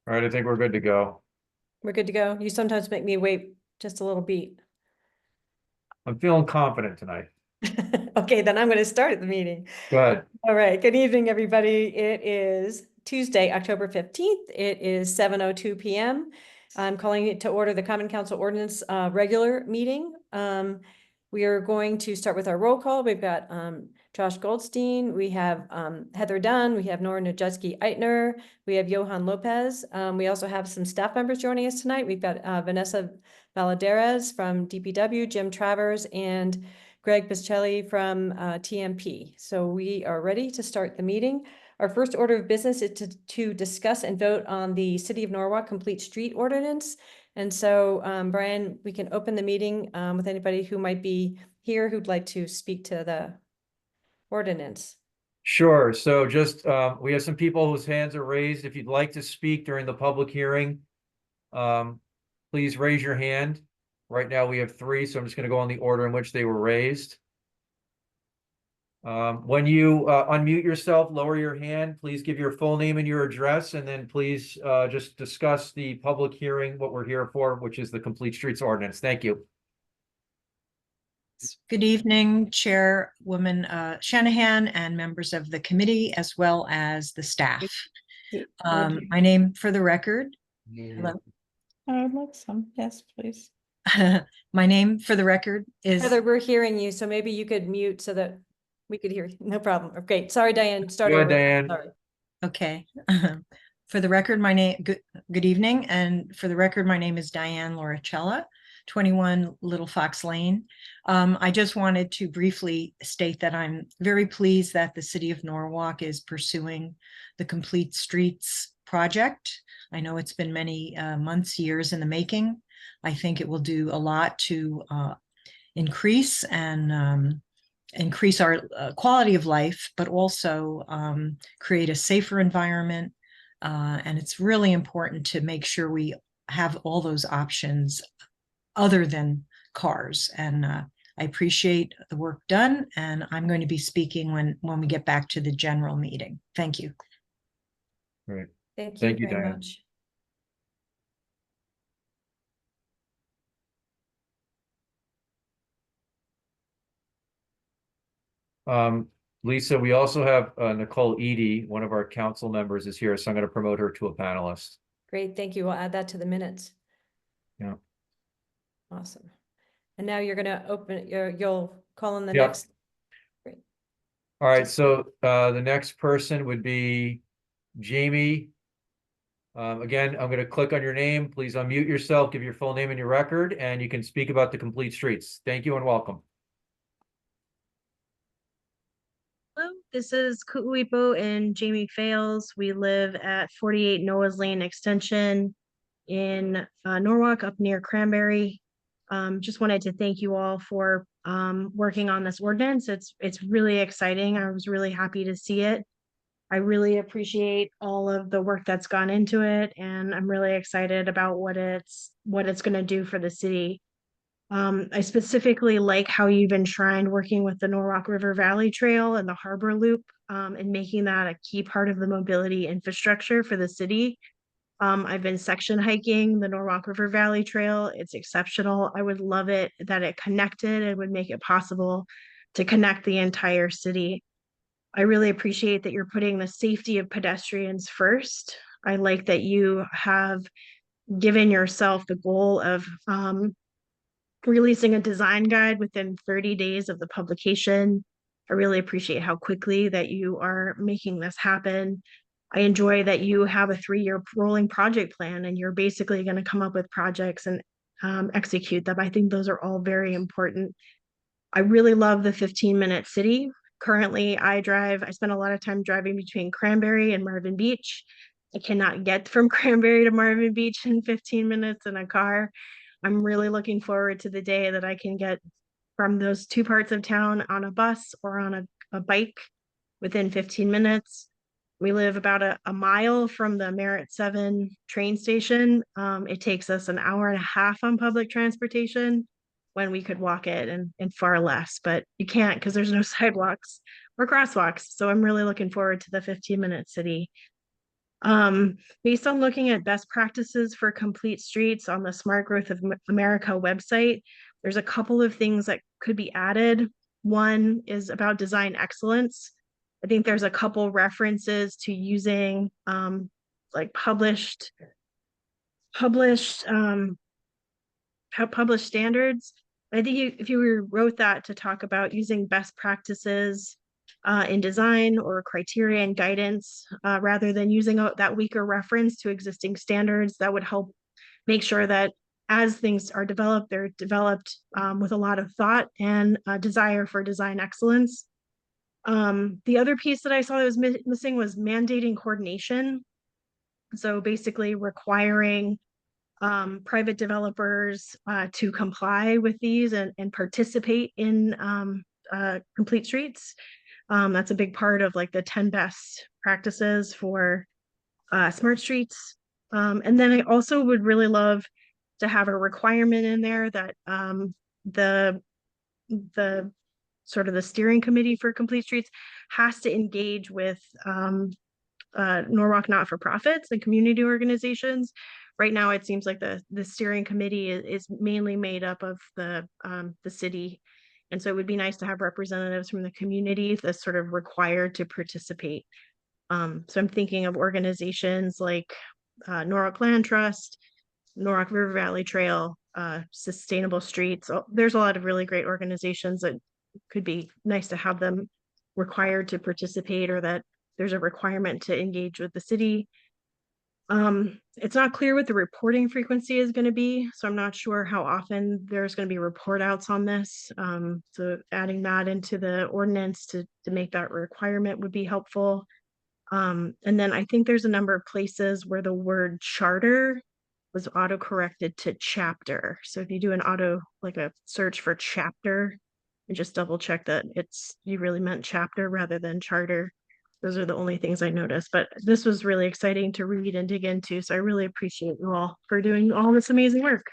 All right, I think we're good to go. We're good to go. You sometimes make me wait just a little beat. I'm feeling confident tonight. Okay, then I'm going to start the meeting. Go ahead. All right. Good evening, everybody. It is Tuesday, October 15th. It is 7:02 p.m. I'm calling it to order the Common Council Ordinance regular meeting. We are going to start with our roll call. We've got Josh Goldstein, we have Heather Dunn, we have Nora Najewski-Eitner, we have Johan Lopez. We also have some staff members joining us tonight. We've got Vanessa Valadares from DPW, Jim Travers, and Greg Biscelli from TMP. So we are ready to start the meeting. Our first order of business is to discuss and vote on the City of Norwalk Complete Street Ordinance. And so, Brian, we can open the meeting with anybody who might be here who'd like to speak to the ordinance. Sure. So just we have some people whose hands are raised. If you'd like to speak during the public hearing, please raise your hand. Right now we have three, so I'm just going to go on the order in which they were raised. When you unmute yourself, lower your hand, please give your full name and your address, and then please just discuss the public hearing, what we're here for, which is the Complete Streets Ordinance. Thank you. Good evening, Chairwoman Shanahan and members of the committee, as well as the staff. My name for the record. Hello. I would like some. Yes, please. My name for the record is Heather, we're hearing you, so maybe you could mute so that we could hear you. No problem. Okay. Sorry, Diane. Start over. Diane. Sorry. Okay. For the record, my name, good evening. And for the record, my name is Diane Loricella, 21 Little Fox Lane. I just wanted to briefly state that I'm very pleased that the City of Norwalk is pursuing the Complete Streets project. I know it's been many months, years in the making. I think it will do a lot to increase our quality of life, but also create a safer environment. And it's really important to make sure we have all those options other than cars. And I appreciate the work done, and I'm going to be speaking when we get back to the general meeting. Thank you. Great. Thank you very Diane. much. Lisa, we also have Nicole Eady, one of our council members, is here, so I'm going to promote her to a panelist. Great. Thank you. We'll add that to the minutes. Yeah. Awesome. And now you're going to open you'll call on the Yep. next. Great. All right. So the next person would be Jamie. Again, I'm going to click on your name. Please unmute yourself, give your full name and your record, and you can speak about the Complete Streets. Thank you and welcome. Hello, this is Ku'uipo and Jamie Fales. We live at 48 Noah's Lane Extension in Norwalk, up near Cranberry. Just wanted to thank you all for working on this ordinance. It's really exciting. I was really happy to see it. I really appreciate all of the work that's gone into it, and I'm really excited about what it's going to do for the city. I specifically like how you've enshrined working with the Norwalk River Valley Trail and the Harbor Loop, and making that a key part of the mobility infrastructure for the city. I've been section hiking the Norwalk River Valley Trail. It's exceptional. I would love it that it connected and would make it possible to connect the entire city. I really appreciate that you're putting the safety of pedestrians first. I like that you have given yourself the goal of releasing a design guide within 30 days of the publication. I really appreciate how quickly that you are making this happen. I enjoy that you have a 3-year rolling project plan, and you're basically going to come up with projects and execute them. I think those are all very important. I really love the 15-minute city. Currently, I spend a lot of time driving between Cranberry and Marvin Beach. I cannot get from Cranberry to Marvin Beach in 15 minutes in a car. I'm really looking forward to the day that I can get from those two parts of town on a bus or on a bike within 15 minutes. We live about a mile from the Merritt 7 train station. It takes us an hour and a half on public transportation when we could walk it, and far less, but you can't because there's no sidewalks or crosswalks. So I'm really looking forward to the 15-minute city. Based on looking at best practices for complete streets on the Smart Growth of America website, there's a couple of things that could be added. One is about design excellence. I think there's a couple references to using like published standards. I think if you wrote that to talk about using best practices in design or criteria and guidance, rather than using that weaker reference to existing standards, that would help make sure that as things are developed, they're developed with a lot of thought and a desire for design excellence. The other piece that I saw that was missing was mandating coordination. So basically requiring private developers to comply with these and participate in complete streets. That's a big part of like the 10 best practices for smart streets. And then I also would really love to have a requirement in there that the sort of the steering committee for complete streets has to engage with Norwalk not-for-profits and community organizations. Right now, it seems like the steering committee is mainly made up of the city. And so it would be nice to have representatives from the community that's sort of required to participate. So I'm thinking of organizations like Norwalk Land Trust, Norwalk River Valley Trail, Sustainable Streets. There's a lot of really great organizations that could be nice to have them required to participate, or that there's a requirement to engage with the city. It's not clear what the reporting frequency is going to be, so I'm not sure how often there's going to be report outs on this. So adding that into the ordinance to make that requirement would be helpful. And then I think there's a number of places where the word charter was auto-corrected to chapter. So if you do like a search for chapter, and just double check that you really meant chapter rather than charter. Those are the only things I noticed, but this was really exciting to read and dig into. So I really appreciate you all for doing all this amazing work.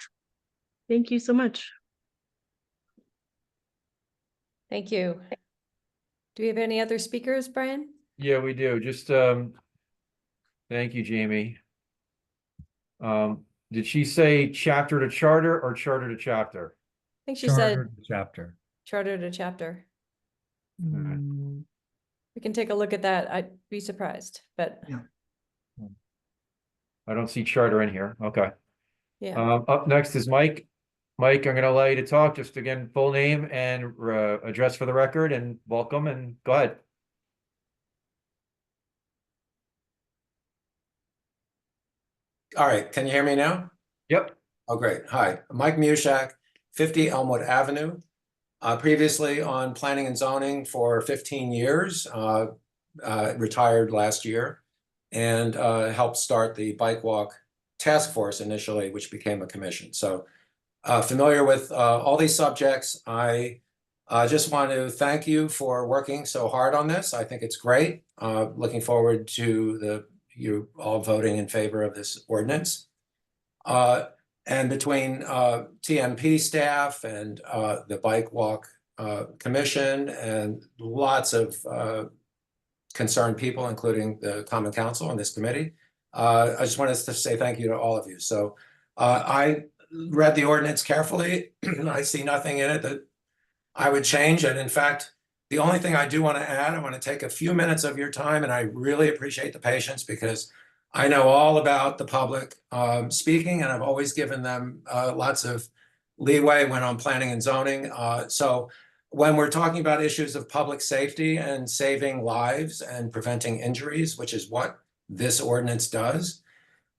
Thank you so much. Thank you. Do we have any other speakers, Brian? Yeah, we do. Just, thank you, Jamie. Did she say chapter to charter or charter to chapter? I think she said Charter chapter. charter to chapter. Alright. We can take a look at that. I'd be surprised, but I don't see charter in here. Okay. yeah. Up next is Mike. Mike, I'm gonna allow you to talk. Just again, full name and address for the record, and welcome, and go ahead. All right, can you hear me now? Yep. Oh, great. Hi, Mike Mushak, 50 Elmwood Avenue. Previously on planning and zoning for 15 years, retired last year, and helped start the bike walk task force initially, which became a commission. So familiar with all these subjects. I just want to thank you for working so hard on this. I think it's great. Looking forward to you all voting in favor of this ordinance. And between TMP staff and the Bike Walk Commission and lots of concerned people, including the Common Council and this committee, I just wanted to say thank you to all of you. So I read the ordinance carefully. I see nothing in it that I would change. And in fact, the only thing I do want to add, I want to take a few minutes of your time, and I really appreciate the patience because I know all about the public speaking, and I've always given them lots of leeway when I'm planning and zoning. So when we're talking about issues of public safety and saving lives and preventing injuries, which is what this ordinance does,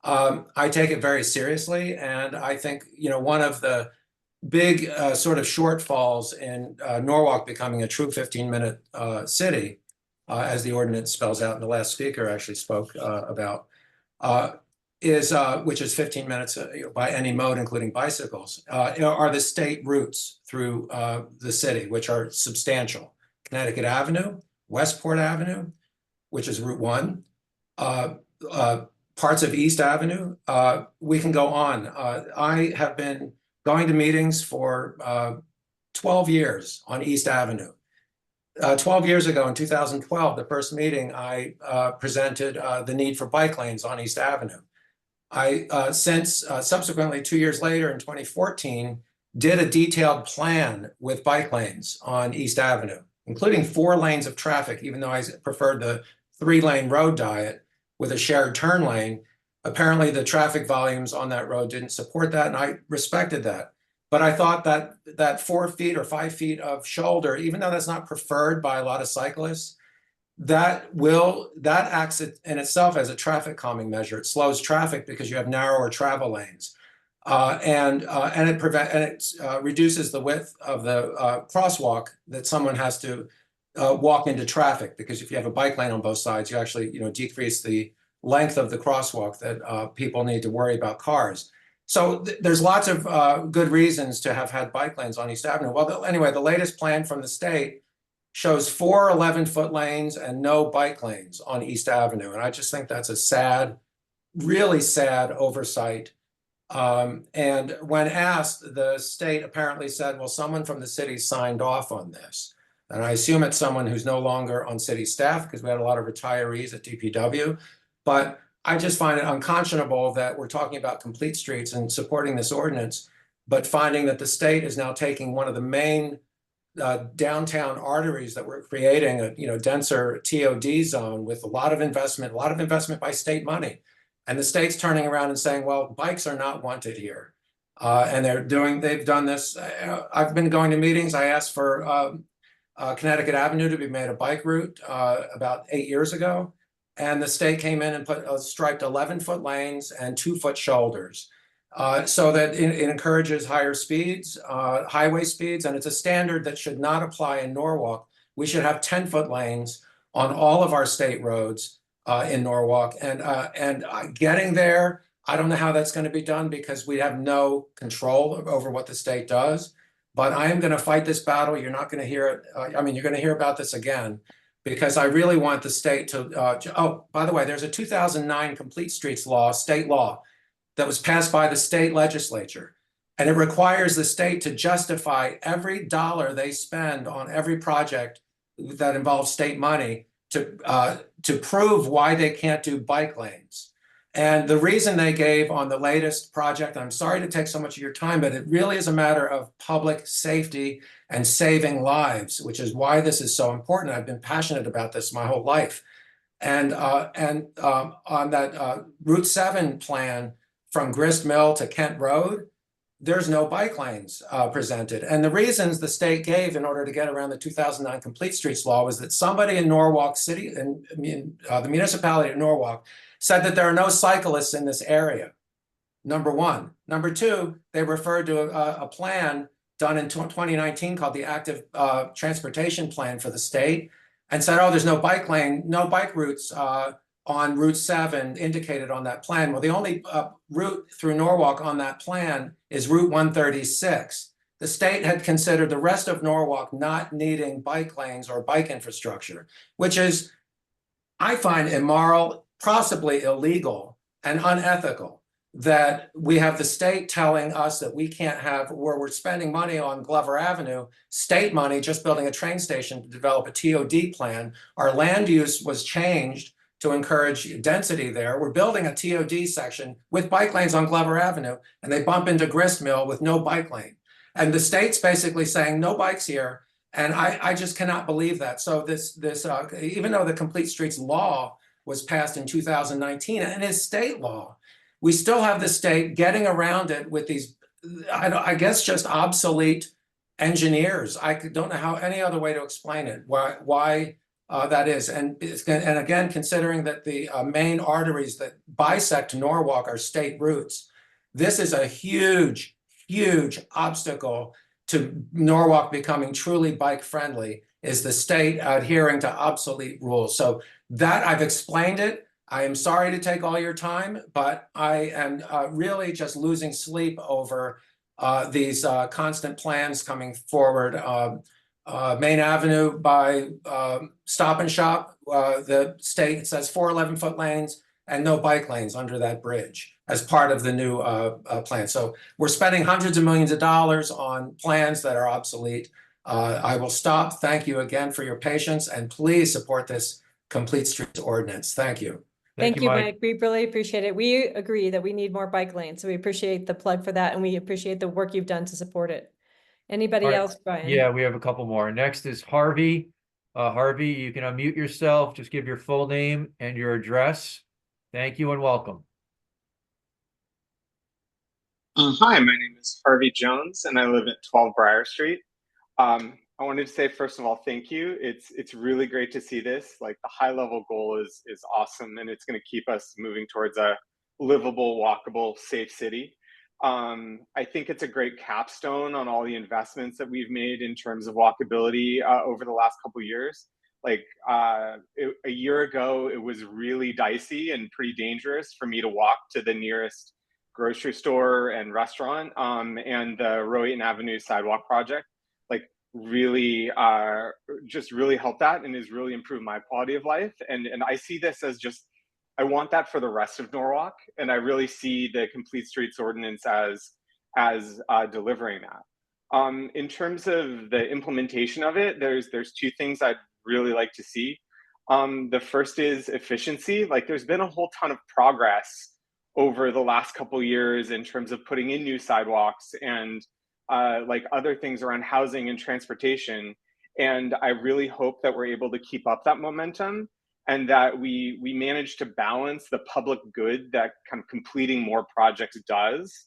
I take it very seriously. And I think, one of the big sort of shortfalls in Norwalk becoming a true 15-minute city, as the ordinance spells out, and the last speaker actually spoke about, which is 15 minutes by any mode, including bicycles, are the state routes through the city, which are substantial. Connecticut Avenue, Westport Avenue, which is Route 1, parts of East Avenue. We can go on. I have been going to meetings for 12 years on East Avenue. 12 years ago in 2012, the first meeting, I presented the need for bike lanes on East Avenue. I since subsequently 2 years later in 2014 did a detailed plan with bike lanes on East Avenue, including 4 lanes of traffic, even though I preferred the 3-lane road diet with a shared turn lane. Apparently the traffic volumes on that road didn't support that, and I respected that. But I thought that 4 feet or 5 feet of shoulder, even though that's not preferred by a lot of cyclists, that acts in itself as a traffic calming measure. It slows traffic because you have narrower travel lanes, and it reduces the width of the crosswalk that someone has to walk into traffic, because if you have a bike lane on both sides, you actually decrease the length of the crosswalk that people need to worry about cars. So there's lots of good reasons to have had bike lanes on East Avenue. Well, anyway, the latest plan from the state shows 4 11-foot lanes and no bike lanes on East Avenue. And I just think that's a sad, really sad oversight. And when asked, the state apparently said, well, someone from the city signed off on this. And I assume it's someone who's no longer on city staff, because we had a lot of retirees at DPW. But I just find it unconscionable that we're talking about complete streets and supporting this ordinance, but finding that the state is now taking one of the main downtown arteries that we're creating, a denser TOD zone with a lot of investment by state money. And the state's turning around and saying, well, bikes are not wanted here. And they've done this. I've been going to meetings. I asked for Connecticut Avenue to be made a bike route about 8 years ago. And the state came in and put striped 11-foot lanes and 2-foot shoulders, so that it encourages higher speeds, highway speeds, and it's a standard that should not apply in Norwalk. We should have 10-foot lanes on all of our state roads in Norwalk. And getting there, I don't know how that's going to be done, because we have no control over what the state does. But I am going to fight this battle. You're not going to hear it. You're going to hear about this again, because I really want the state to, oh, by the way, there's a 2009 Complete Streets law, state law, that was passed by the state legislature. And it requires the state to justify every dollar they spend on every project that involves state money to prove why they can't do bike lanes. And the reason they gave on the latest project, I'm sorry to take so much of your time, but it really is a matter of public safety and saving lives, which is why this is so important. I've been passionate about this my whole life. And on that Route 7 plan from Grist Mill to Kent Road, there's no bike lanes presented. And the reasons the state gave in order to get around the 2009 Complete Streets law was that somebody in Norwalk City, and the municipality of Norwalk, said that there are no cyclists in this area, number one. Number two, they referred to a plan done in 2019 called the Active Transportation Plan for the state, and said, oh, there's no bike lane, no bike routes on Route 7 indicated on that plan. Well, the only route through Norwalk on that plan is Route 136. The state had considered the rest of Norwalk not needing bike lanes or bike infrastructure, which is, I find, immoral, possibly illegal and unethical, that we have the state telling us that we can't have, where we're spending money on Glover Avenue, state money, just building a train station to develop a TOD plan. Our land use was changed to encourage density there. We're building a TOD section with bike lanes on Glover Avenue, and they bump into Grist Mill with no bike lane. And the state's basically saying no bikes here. And I just cannot believe that. So this even though the Complete Streets law was passed in 2019 and is state law, we still have the state getting around it with these, I guess, just obsolete engineers. I don't know how any other way to explain it, why that is. And again, considering that the main arteries that bisect Norwalk are state routes, this is a huge, huge obstacle to Norwalk becoming truly bike friendly, is the state adhering to obsolete rules. So that, I've explained it. I am sorry to take all your time, but I am really just losing sleep over these constant plans coming forward. Main Avenue by Stop and Shop, the state says 4 11-foot lanes and no bike lanes under that bridge as part of the new plan. So we're spending hundreds of millions of dollars on plans that are obsolete. I will stop. Thank you again for your patience, and please support this Complete Streets ordinance. Thank you. Thank you, Mike. We really appreciate it. We agree that we need more bike lanes, so we appreciate the plug for that, and we appreciate the work you've done to support it. Anybody All right. else, Brian? Yeah, we have a couple more. Next is Harvey. Harvey, you can unmute yourself. Just give your full name and your address. Thank you and welcome. Hi, my name is Harvey Jones, and I live at 12 Briar Street. I wanted to say, first of all, thank you. It's really great to see this. Like, the high level goal is awesome, and it's going to keep us moving towards a livable, walkable, safe city. I think it's a great capstone on all the investments that we've made in terms of walkability over the last couple of years. Like a year ago, it was really dicey and pretty dangerous for me to walk to the nearest grocery store and restaurant. And the Rowan Avenue sidewalk project, like, really just really helped that and has really improved my quality of life. And I see this as just, I want that for the rest of Norwalk, and I really see the Complete Streets ordinance as delivering that. In terms of the implementation of it, there's two things I'd really like to see. The first is efficiency. Like, there's been a whole ton of progress over the last couple years in terms of putting in new sidewalks and like other things around housing and transportation. And I really hope that we're able to keep up that momentum, and that we manage to balance the public good that kind of completing more projects does.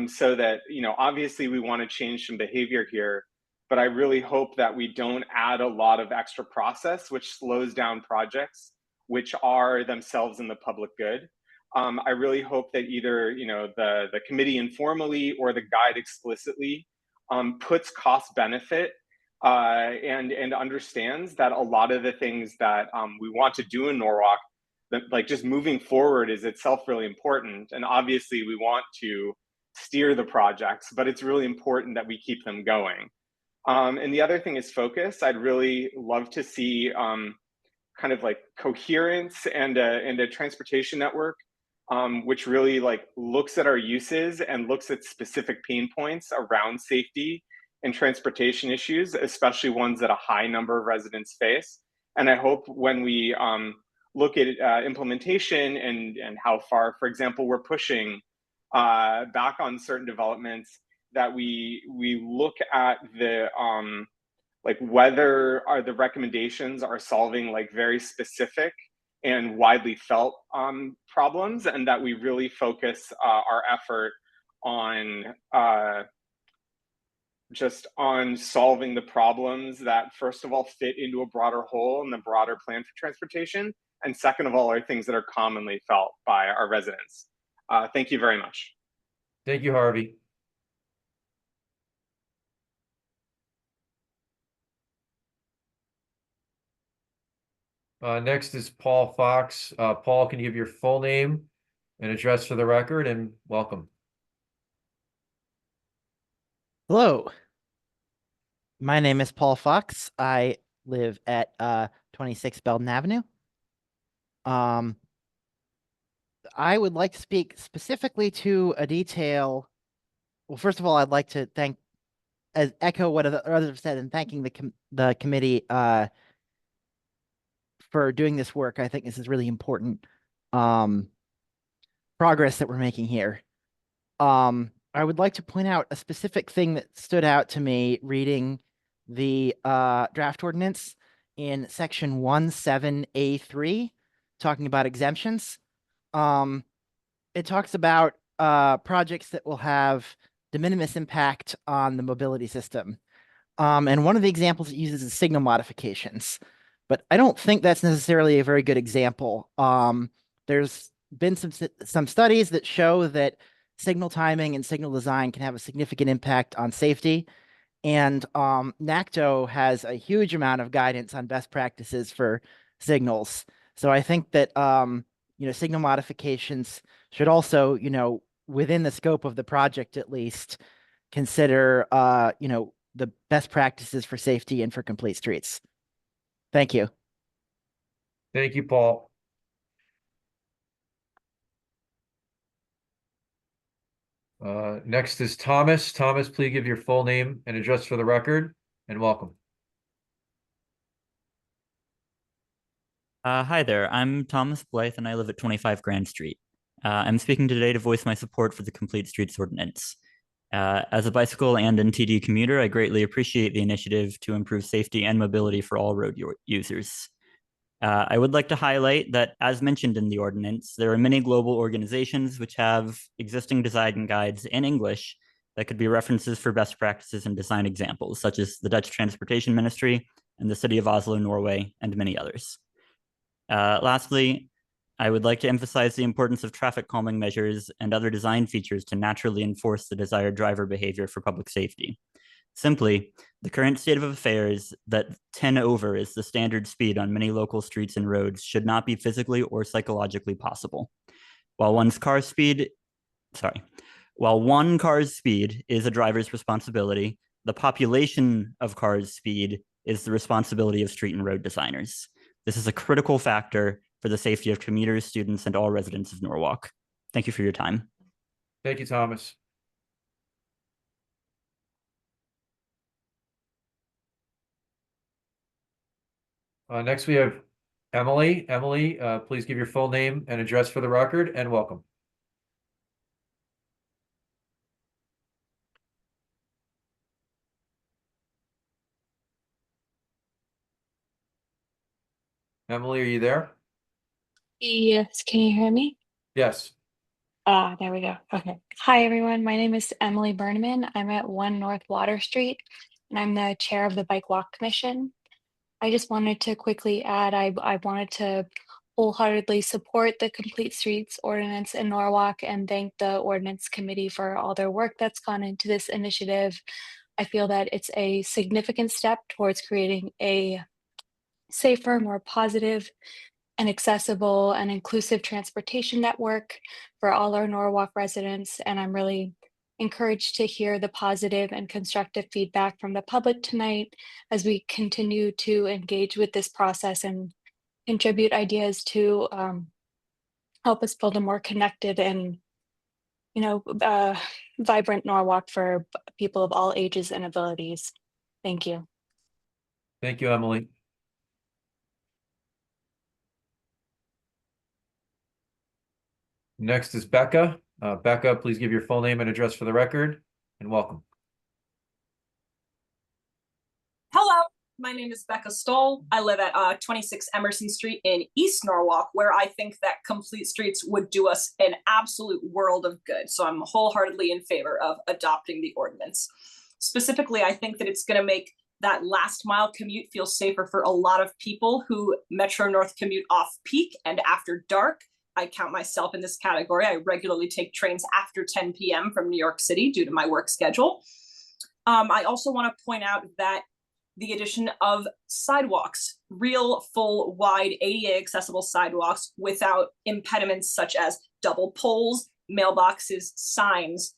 So that, you know, obviously we want to change some behavior here, but I really hope that we don't add a lot of extra process, which slows down projects, which are themselves in the public good. I really hope that either, you know, the committee informally or the guide explicitly puts cost benefit and understands that a lot of the things that we want to do in Norwalk, that, like, just moving forward is itself really important. And obviously we want to steer the projects, but it's really important that we keep them going. And the other thing is focus. I'd really love to see kind of like coherence and a transportation network which really, like, looks at our uses and looks at specific pain points around safety and transportation issues, especially ones that a high number of residents face. And I hope when we look at implementation and how far, for example, we're pushing back on certain developments, that we look at the like whether the recommendations are solving like very specific and widely felt problems, and that we really focus our effort on just on solving the problems that, first of all, fit into a broader whole and the broader plan for transportation, and second of all, are things that are commonly felt by our residents. Thank you very much. Thank you, Harvey. Next is Paul Fox. Paul, can you give your full name and address for the record, and welcome. Hello. My name is Paul Fox. I live at 26 Belden Avenue. I would like to speak specifically to a detail. Well, first of all, I'd like to echo what others have said, and thanking the committee for doing this work. I think this is really important progress that we're making here. I would like to point out a specific thing that stood out to me reading the draft ordinance in section 17A3, talking about exemptions. It talks about projects that will have de minimis impact on the mobility system. And one of the examples it uses is signal modifications. But I don't think that's necessarily a very good example. There's been some studies that show that signal timing and signal design can have a significant impact on safety. And NACTO has a huge amount of guidance on best practices for signals. So I think that signal modifications should also, within the scope of the project at least, consider the best practices for safety and for complete streets. Thank you. Thank you, Paul. Next is Thomas. Thomas, please give your full name and address for the record. and welcome. Hi there, I'm Thomas Blythe and I live at 25 Grand Street. I'm speaking today to voice my support for the Complete Streets Ordinance. As a bicycle and NTD commuter, I greatly appreciate the initiative to improve safety and mobility for all road users. I would like to highlight that, as mentioned in the ordinance, there are many global organizations which have existing design guides in English that could be references for best practices and design examples, such as the Dutch Transportation Ministry and the City of Oslo, Norway, and many others. Lastly, I would like to emphasize the importance of traffic calming measures and other design features to naturally enforce the desired driver behavior for public safety. Simply, the current state of affairs that 10 over is the standard speed on many local streets and roads should not be physically or psychologically possible. While one car's speed is a driver's responsibility, the population of cars' speed is the responsibility of street and road designers. This is a critical factor for the safety of commuters, students, and all residents of Norwalk. Thank you for your time. Thank you, Thomas. Next, we have Emily. Emily, please give your full name and address for the record, and welcome. Emily, are you there? Yes, can you hear me? Yes. There we go. Okay. Hi, everyone. My name is Emily Berneman. I'm at 1 North Water Street, and I'm the chair of the Bike Walk Commission. I just wanted to quickly add, I wanted to wholeheartedly support the Complete Streets Ordinance in Norwalk and thank the Ordinance Committee for all their work that's gone into this initiative. I feel that it's a significant step towards creating a safer, more positive, and accessible and inclusive transportation network for all our Norwalk residents. And I'm really encouraged to hear the positive and constructive feedback from the public tonight as we continue to engage with this process and contribute ideas to help us build a more connected and vibrant Norwalk for people of all ages and abilities. Thank you. Thank you, Emily. Next is Becca. Becca, please give your full name and address for the record, and welcome. Hello, my name is Becca Stoll. I live at 26 Emerson Street in East Norwalk, where I think that Complete Streets would do us an absolute world of good. So I'm wholeheartedly in favor of adopting the ordinance. Specifically, I think that it's going to make that last mile commute feel safer for a lot of people who Metro North commute off peak and after dark. I count myself in this category. I regularly take trains after 10 p.m. from New York City due to my work schedule. I also want to point out that the addition of sidewalks, real, full, wide, ADA accessible sidewalks without impediments such as double poles, mailboxes, signs,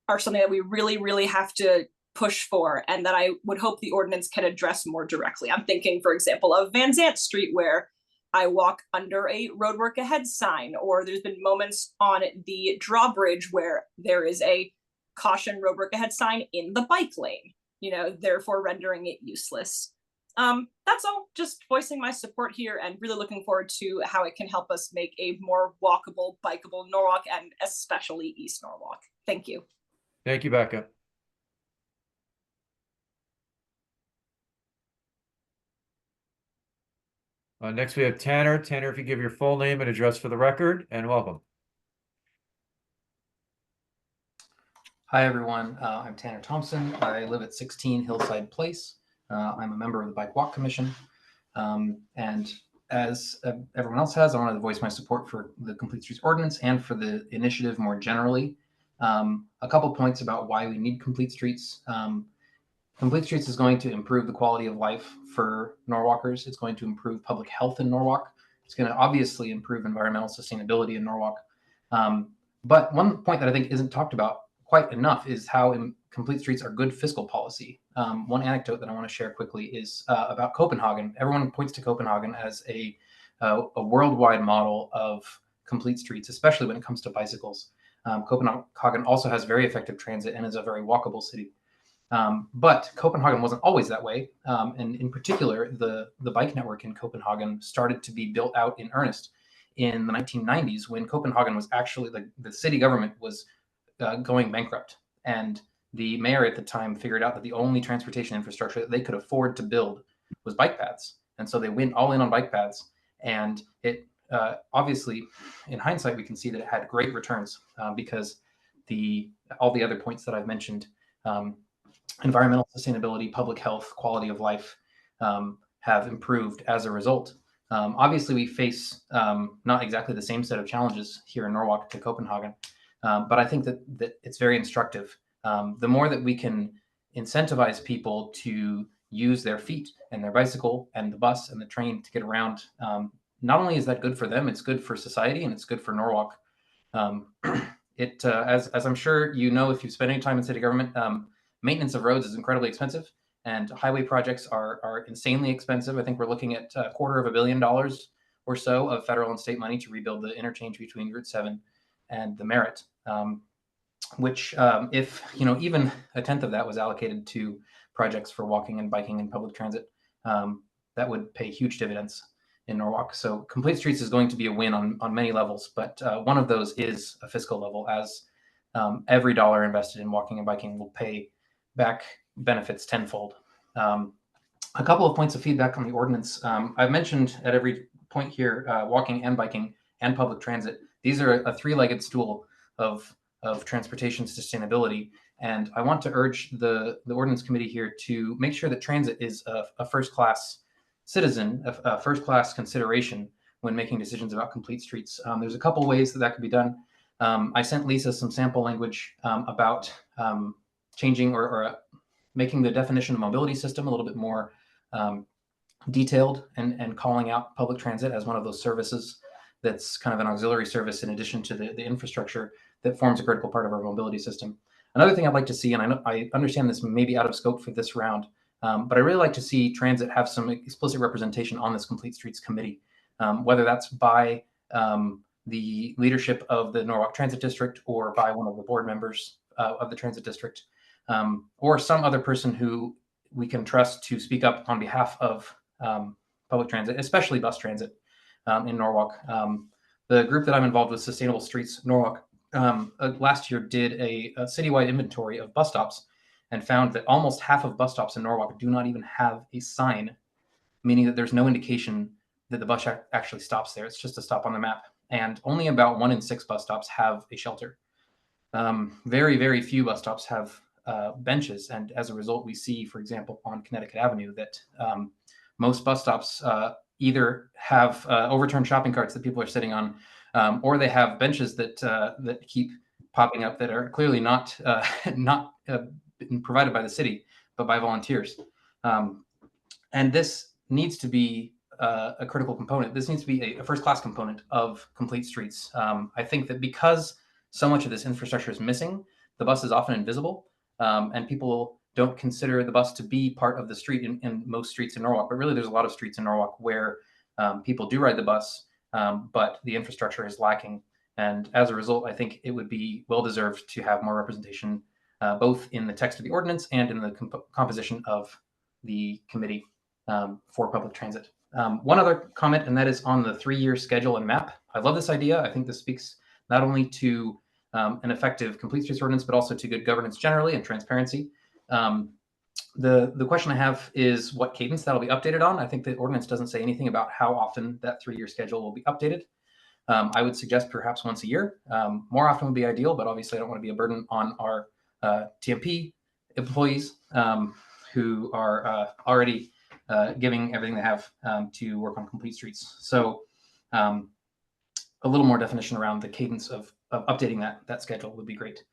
are something that we really, really have to push for, and that I would hope the ordinance can address more directly. I'm thinking, for example, of Van Zant Street, where I walk under a road work ahead sign, or there's been moments on the drawbridge where there is a caution road work ahead sign in the bike lane, therefore rendering it useless. That's all, just voicing my support here and really looking forward to how it can help us make a more walkable, bikeable Norwalk, and especially East Norwalk. Thank you. Thank you, Becca. Next, we have Tanner. Tanner, if you give your full name and address for the record, and welcome. Hi, everyone. I'm Tanner Thompson. I live at 16 Hillside Place. I'm a member of the Bike Walk Commission. And as everyone else has, I wanted to voice my support for the Complete Streets Ordinance and for the initiative more generally. A couple points about why we need Complete Streets. Complete Streets is going to improve the quality of life for Norwalkers. It's going to improve public health in Norwalk. It's going to obviously improve environmental sustainability in Norwalk. But one point that I think isn't talked about quite enough is how Complete Streets are good fiscal policy. One anecdote that I want to share quickly is about Copenhagen. Everyone points to Copenhagen as a worldwide model of complete streets, especially when it comes to bicycles. Copenhagen also has very effective transit and is a very walkable city. But Copenhagen wasn't always that way. And in particular, the bike network in Copenhagen started to be built out in earnest in the 1990s, when Copenhagen was actually, the city government was going bankrupt. And the mayor at the time figured out that the only transportation infrastructure that they could afford to build was bike paths. And so they went all in on bike paths. And it obviously, in hindsight, we can see that it had great returns because all the other points that I've mentioned, environmental sustainability, public health, quality of life, have improved as a result. Obviously, we face not exactly the same set of challenges here in Norwalk to Copenhagen, but I think that it's very instructive. The more that we can incentivize people to use their feet and their bicycle and the bus and the train to get around, not only is that good for them, it's good for society and it's good for Norwalk. As I'm sure you know, if you've spent any time in city government, maintenance of roads is incredibly expensive, and highway projects are insanely expensive. I think we're looking at $250 million or so of federal and state money to rebuild the interchange between Route 7 and the Merit, which if even a tenth of that was allocated to projects for walking and biking and public transit, that would pay huge dividends in Norwalk. So Complete Streets is going to be a win on many levels, but one of those is a fiscal level, as every dollar invested in walking and biking will pay back benefits tenfold. A couple of points of feedback on the ordinance. I've mentioned at every point here, walking and biking and public transit. These are a three-legged stool of transportation sustainability. And I want to urge the Ordinance Committee here to make sure that transit is a first-class citizen, a first-class consideration when making decisions about Complete Streets. There's a couple ways that could be done. I sent Lisa some sample language about changing or making the definition of mobility system a little bit more detailed and calling out public transit as one of those services that's kind of an auxiliary service in addition to the infrastructure that forms a critical part of our mobility system. Another thing I'd like to see, and I understand this may be out of scope for this round, but I really like to see transit have some explicit representation on this Complete Streets Committee, whether that's by the leadership of the Norwalk Transit District or by one of the board members of the Transit District, or some other person who we can trust to speak up on behalf of public transit, especially bus transit in Norwalk. The group that I'm involved with, Sustainable Streets Norwalk, last year did a citywide inventory of bus stops and found that almost half of bus stops in Norwalk do not even have a sign, meaning that there's no indication that the bus actually stops there. It's just a stop on the map. And only about 1 in 6 bus stops have a shelter. Very, very few bus stops have benches. And as a result, we see, for example, on Connecticut Avenue that most bus stops either have overturned shopping carts that people are sitting on, or they have benches that keep popping up that are clearly not provided by the city, but by volunteers. And this needs to be a critical component. This needs to be a first-class component of Complete Streets. I think that because so much of this infrastructure is missing, the bus is often invisible, and people don't consider the bus to be part of the street in most streets in Norwalk. But really, there's a lot of streets in Norwalk where people do ride the bus, but the infrastructure is lacking. And as a result, I think it would be well-deserved to have more representation, both in the text of the ordinance and in the composition of the committee for public transit. One other comment, and that is on the 3-year schedule and map. I love this idea. I think this speaks not only to an effective Complete Streets ordinance, but also to good governance generally and transparency. The question I have is what cadence that'll be updated on. I think the ordinance doesn't say anything about how often that 3-year schedule will be updated. I would suggest perhaps once a year. More often would be ideal, but obviously I don't want to be a burden on our TMP employees who are already giving everything they have to work on Complete Streets. So a little more definition around the cadence of updating that schedule would be great.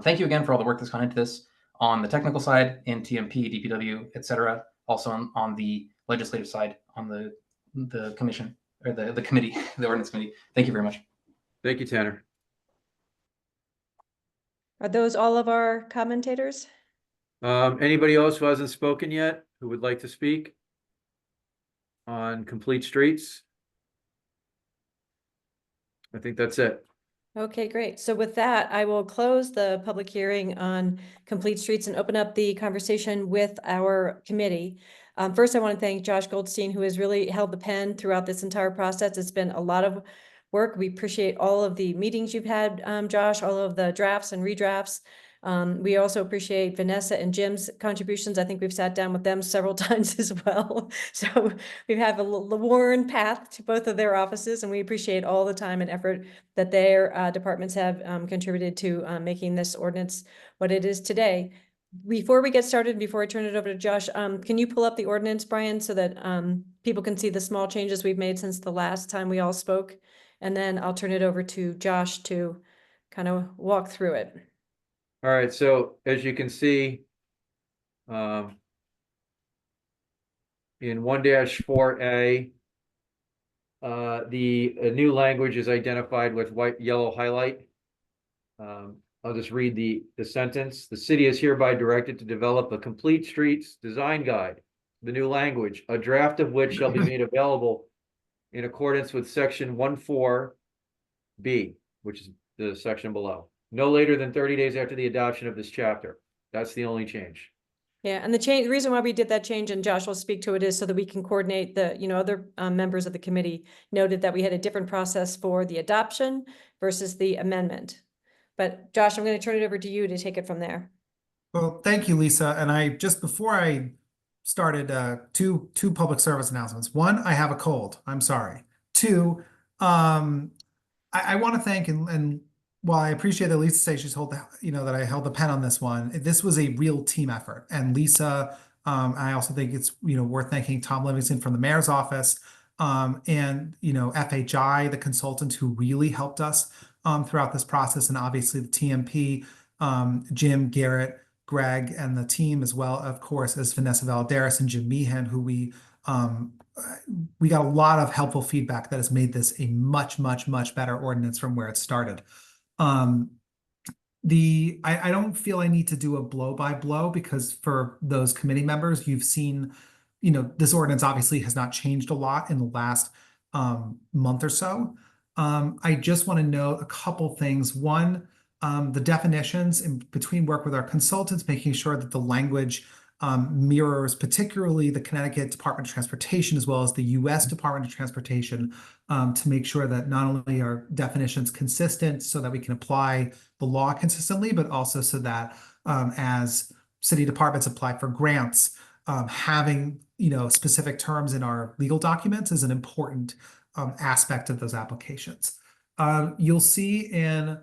Thank you again for all the work that's gone into this on the technical side in TMP, DPW, et cetera. Also on the legislative side, on the commission or the committee, the ordinance committee. Thank you very much. Thank you, Tanner. Are those all of our commentators? Anybody else who hasn't spoken yet who would like to speak on Complete Streets? I think that's it. Okay, great. So with that, I will close the public hearing on Complete Streets and open up the conversation with our committee. First, I want to thank Josh Goldstein, who has really held the pen throughout this entire process. It's been a lot of work. We appreciate all of the meetings you've had, Josh, all of the drafts and redrafts. We also appreciate Vanessa and Jim's contributions. I think we've sat down with them several times as well. So we have a worn path to both of their offices, and we appreciate all the time and effort that their departments have contributed to making this ordinance what it is today. Before we get started, before I turn it over to Josh, can you pull up the ordinance, Brian, so that people can see the small changes we've made since the last time we all spoke? And then I'll turn it over to Josh to kind of walk through it. All right, so as you can see, in 1-4A, the new language is identified with white, yellow highlight. I'll just read the sentence. The city is hereby directed to develop a complete streets design guide, the new language, a draft of which shall be made available in accordance with section 14B, which is the section below, no later than 30 days after the adoption of this chapter. That's the only change. Yeah, and the reason why we did that change, and Josh will speak to it, is so that we can coordinate the, other members of the committee noted that we had a different process for the adoption versus the amendment. But Josh, I'm going to turn it over to you to take it from there. Well, thank you, Lisa. And I just before I started, two public service announcements. One, I have a cold. I'm sorry. Two, I want to thank and while I appreciate that Lisa say she's that I held the pen on this one, this was a real team effort. And Lisa, I also think it's, worth thanking Tom Livingston from the mayor's office, and, FHI, the consultant who really helped us throughout this process, and obviously the TMP, Jim, Garrett, Greg, and the team, as well, of course, as Vanessa Valadares and Jim Meehan, who we got a lot of helpful feedback that has made this a much, much, much better ordinance from where it started. I don't feel I need to do a blow by blow, because for those committee members, you've seen, this ordinance obviously has not changed a lot in the last month or so. I just want to note a couple things. One, the definitions in between work with our consultants, making sure that the language mirrors particularly the Connecticut Department of Transportation as well as the U.S. Department of Transportation, to make sure that not only are definitions consistent so that we can apply the law consistently, but also so that as city departments apply for grants, having specific terms in our legal documents is an important aspect of those applications. You'll see in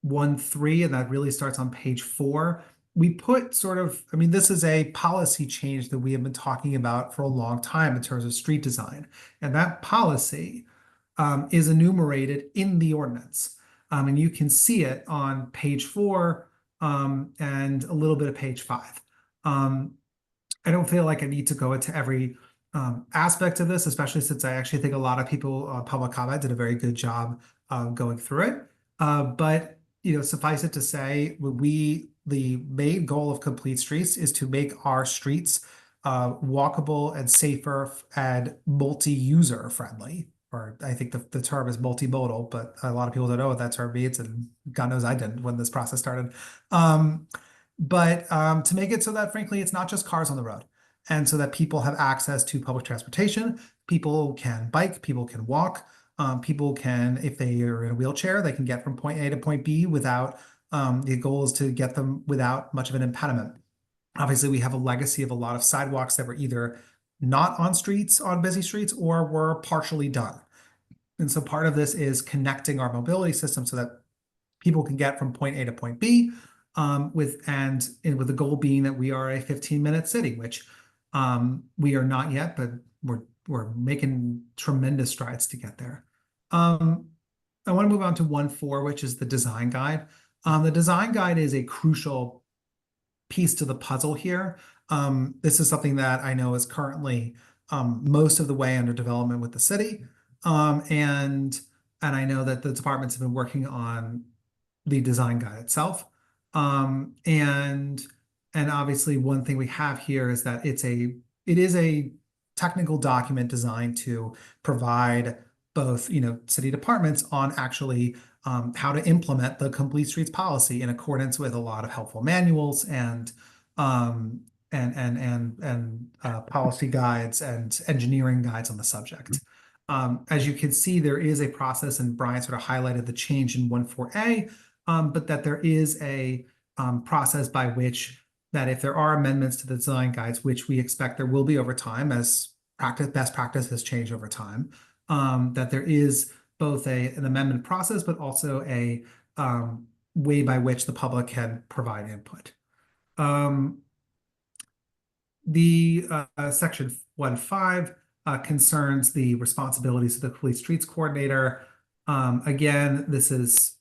1.3, and that really starts on page 4, we put this is a policy change that we have been talking about for a long time in terms of street design. And that policy is enumerated in the ordinance. And you can see it on page 4 and a little bit of page 5. I don't feel like I need to go into every aspect of this, especially since I actually think a lot of people on public comment did a very good job going through it. But suffice it to say, the main goal of Complete Streets is to make our streets walkable and safer and multi-user friendly. Or I think the term is multimodal, but a lot of people don't know what that term means, and God knows I didn't when this process started. But to make it so that, frankly, it's not just cars on the road, and so that people have access to public transportation, people can bike, people can walk, people can, if they are in a wheelchair, they can get from point A to point B without, the goal is to get them without much of an impediment. Obviously, we have a legacy of a lot of sidewalks that were either not on busy streets, or were partially done. And so part of this is connecting our mobility system so that people can get from point A to point B, with the goal being that we are a 15-minute city, which we are not yet, but we're making tremendous strides to get there. I want to move on to 1.4, which is the design guide. The design guide is a crucial piece to the puzzle here. This is something that I know is currently most of the way under development with the city. And I know that the departments have been working on the design guide itself. And obviously one thing we have here is that it is a technical document designed to provide both, city departments on actually how to implement the Complete Streets policy in accordance with a lot of helpful manuals and policy guides and engineering guides on the subject. As you can see, there is a process, and Brian sort of highlighted the change in 1.4a, but that there is a process by which that if there are amendments to the design guides, which we expect there will be over time as best practice has changed over time, that there is both an amendment process, but also a way by which the public can provide input. The section 1.5 concerns the responsibilities of the Complete Streets Coordinator. Again, this is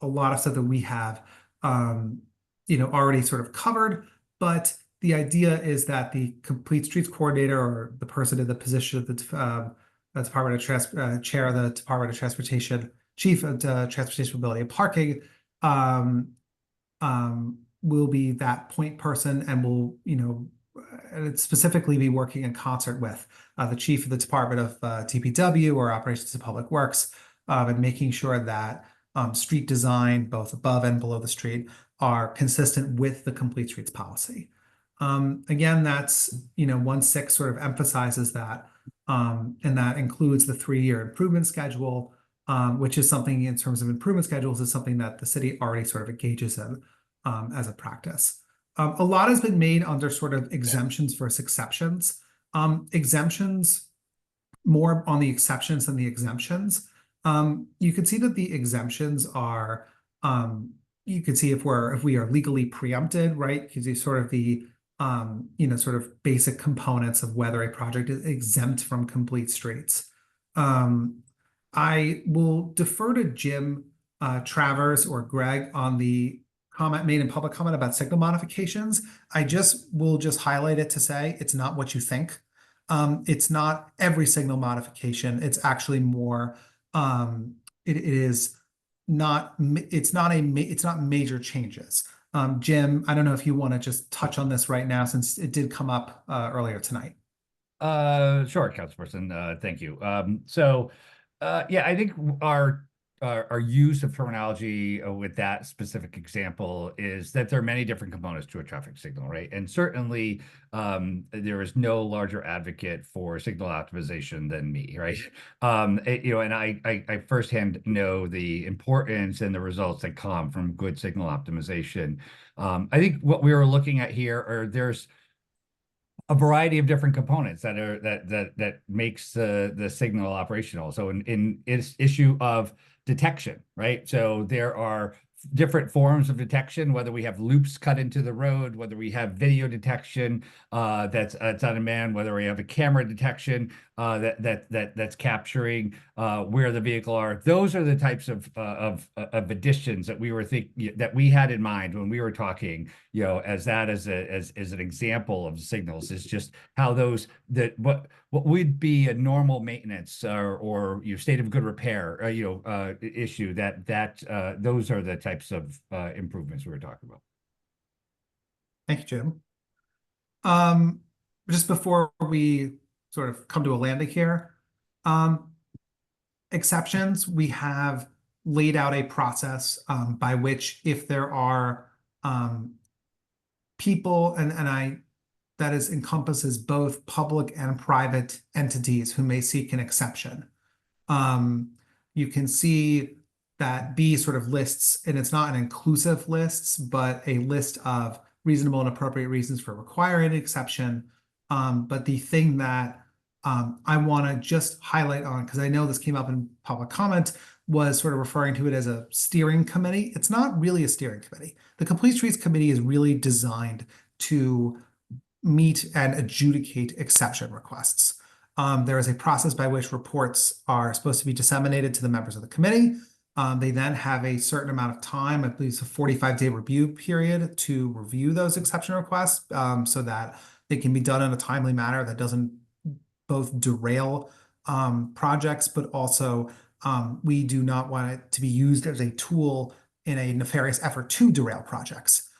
a lot of stuff that we have already sort of covered, but the idea is that the Complete Streets Coordinator, or the person in the position of the Department of Chair of the Department of Transportation, Chief of Transportation, Mobility, and Parking, will be that point person and will, specifically be working in concert with the Chief of the Department of TPW, or Operations and Public Works, and making sure that street design, both above and below the street, are consistent with the Complete Streets policy. Again, that's, 1.6 sort of emphasizes that, and that includes the 3-year improvement schedule, which is something in terms of improvement schedules is something that the city already sort of engages in as a practice. A lot has been made under sort of exemptions versus exceptions. Exemptions, more on the exceptions than the exemptions. You can see that the exemptions are, you can see if we are legally preempted, right? Because you sort of the, sort of basic components of whether a project is exempt from Complete Streets. I will defer to Jim Travers or Greg on the comment made in public comment about signal modifications. I will just highlight it to say it's not what you think. It's not every signal modification. It's actually more, it's not major changes. Jim, I don't know if you want to just touch on this right now, since it did come up earlier tonight. Sure, Councilperson. Thank you. Yeah, I think our use of terminology with that specific example is that there are many different components to a traffic signal, right? And certainly there is no larger advocate for signal optimization than me, right? And I firsthand know the importance and the results that come from good signal optimization. I think what we were looking at here there's a variety of different components that makes the signal operational. So in its issue of detection, right? So there are different forms of detection, whether we have loops cut into the road, whether we have video detection that's unmanned, whether we have a camera detection that's capturing where the vehicle are. Those are the types of additions that we were that we had in mind when we were talking, as an example of signals, is just how what would be a normal maintenance or state of good repair issue that those are the types of improvements we were talking about. Thank you, Jim. Just before we sort of come to a landing here, exceptions, we have laid out a process by which, if there are people, that encompasses both public and private entities who may seek an exception. You can see that B sort of lists, and it's not an inclusive list, but a list of reasonable and appropriate reasons for requiring an exception. But the thing that I want to just highlight on, because I know this came up in public comment, was sort of referring to it as a steering committee. It's not really a steering committee. The Complete Streets Committee is really designed to meet and adjudicate exception requests. There is a process by which reports are supposed to be disseminated to the members of the committee. They then have a certain amount of time, I believe it's a 45-day review period, to review those exception requests so that they can be done in a timely manner that doesn't both derail projects, but also we do not want it to be used as a tool in a nefarious effort to derail projects.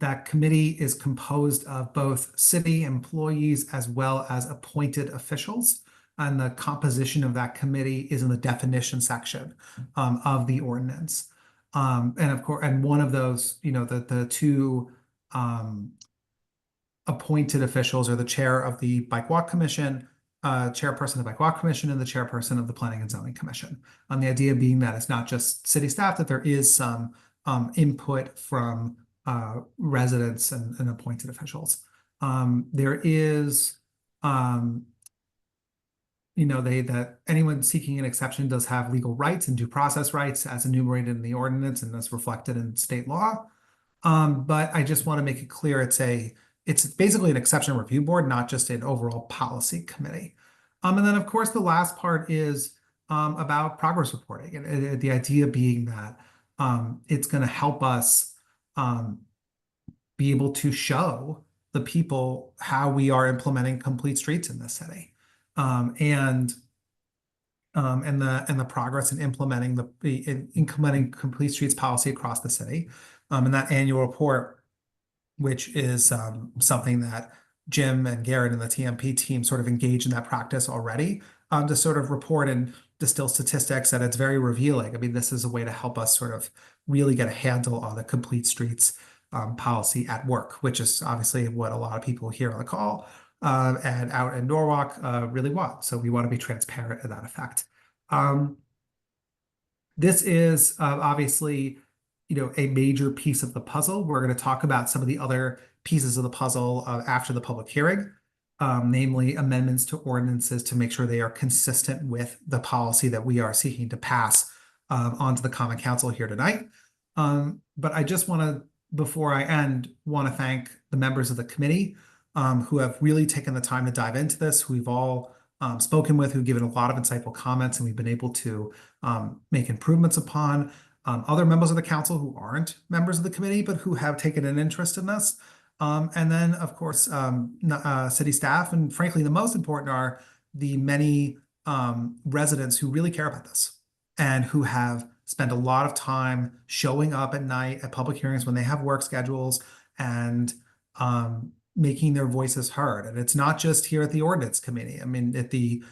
That committee is composed of both city employees as well as appointed officials. and the composition of that committee is in the definition section of the ordinance. And of course, and one of those, the two appointed officials are the chair of the Bike Walk Commission, chairperson of the Bike Walk Commission, and the chairperson of the Planning and Zoning Commission. The idea being that it's not just city staff, that there is some input from residents and appointed officials. There is, that anyone seeking an exception does have legal rights and due process rights as enumerated in the ordinance and as reflected in state law. But I just want to make it clear it's basically an exception review board, not just an overall policy committee. And then of course the last part is about progress reporting, and the idea being that it's going to help us be able to show the people how we are implementing complete streets in this city, and the progress in implementing complete streets policy across the city. And that annual report, which is something that Jim and Garrett and the TMP team sort of engage in that practice already, to sort of report and distill statistics, and it's very revealing. I mean, this is a way to help us sort of really get a handle on the complete streets policy at work, which is obviously what a lot of people here on the call and out in Norwalk really want. So we want to be transparent in that effect. This is obviously, a major piece of the puzzle. We're going to talk about some of the other pieces of the puzzle after the public hearing, namely amendments to ordinances to make sure they are consistent with the policy that we are seeking to pass onto the Common Council here tonight. But I just want to, before I end, want to thank the members of the committee who have really taken the time to dive into this, who we've all spoken with, who've given a lot of insightful comments, and we've been able to make improvements upon. Other members of the council who aren't members of the committee, but who have taken an interest in this. And then, of course, city staff. And frankly, the most important are the many residents who really care about this and who have spent a lot of time showing up at night at public hearings when they have work schedules and making their voices heard. And it's not just here at the Ordinance Committee. I mean, at the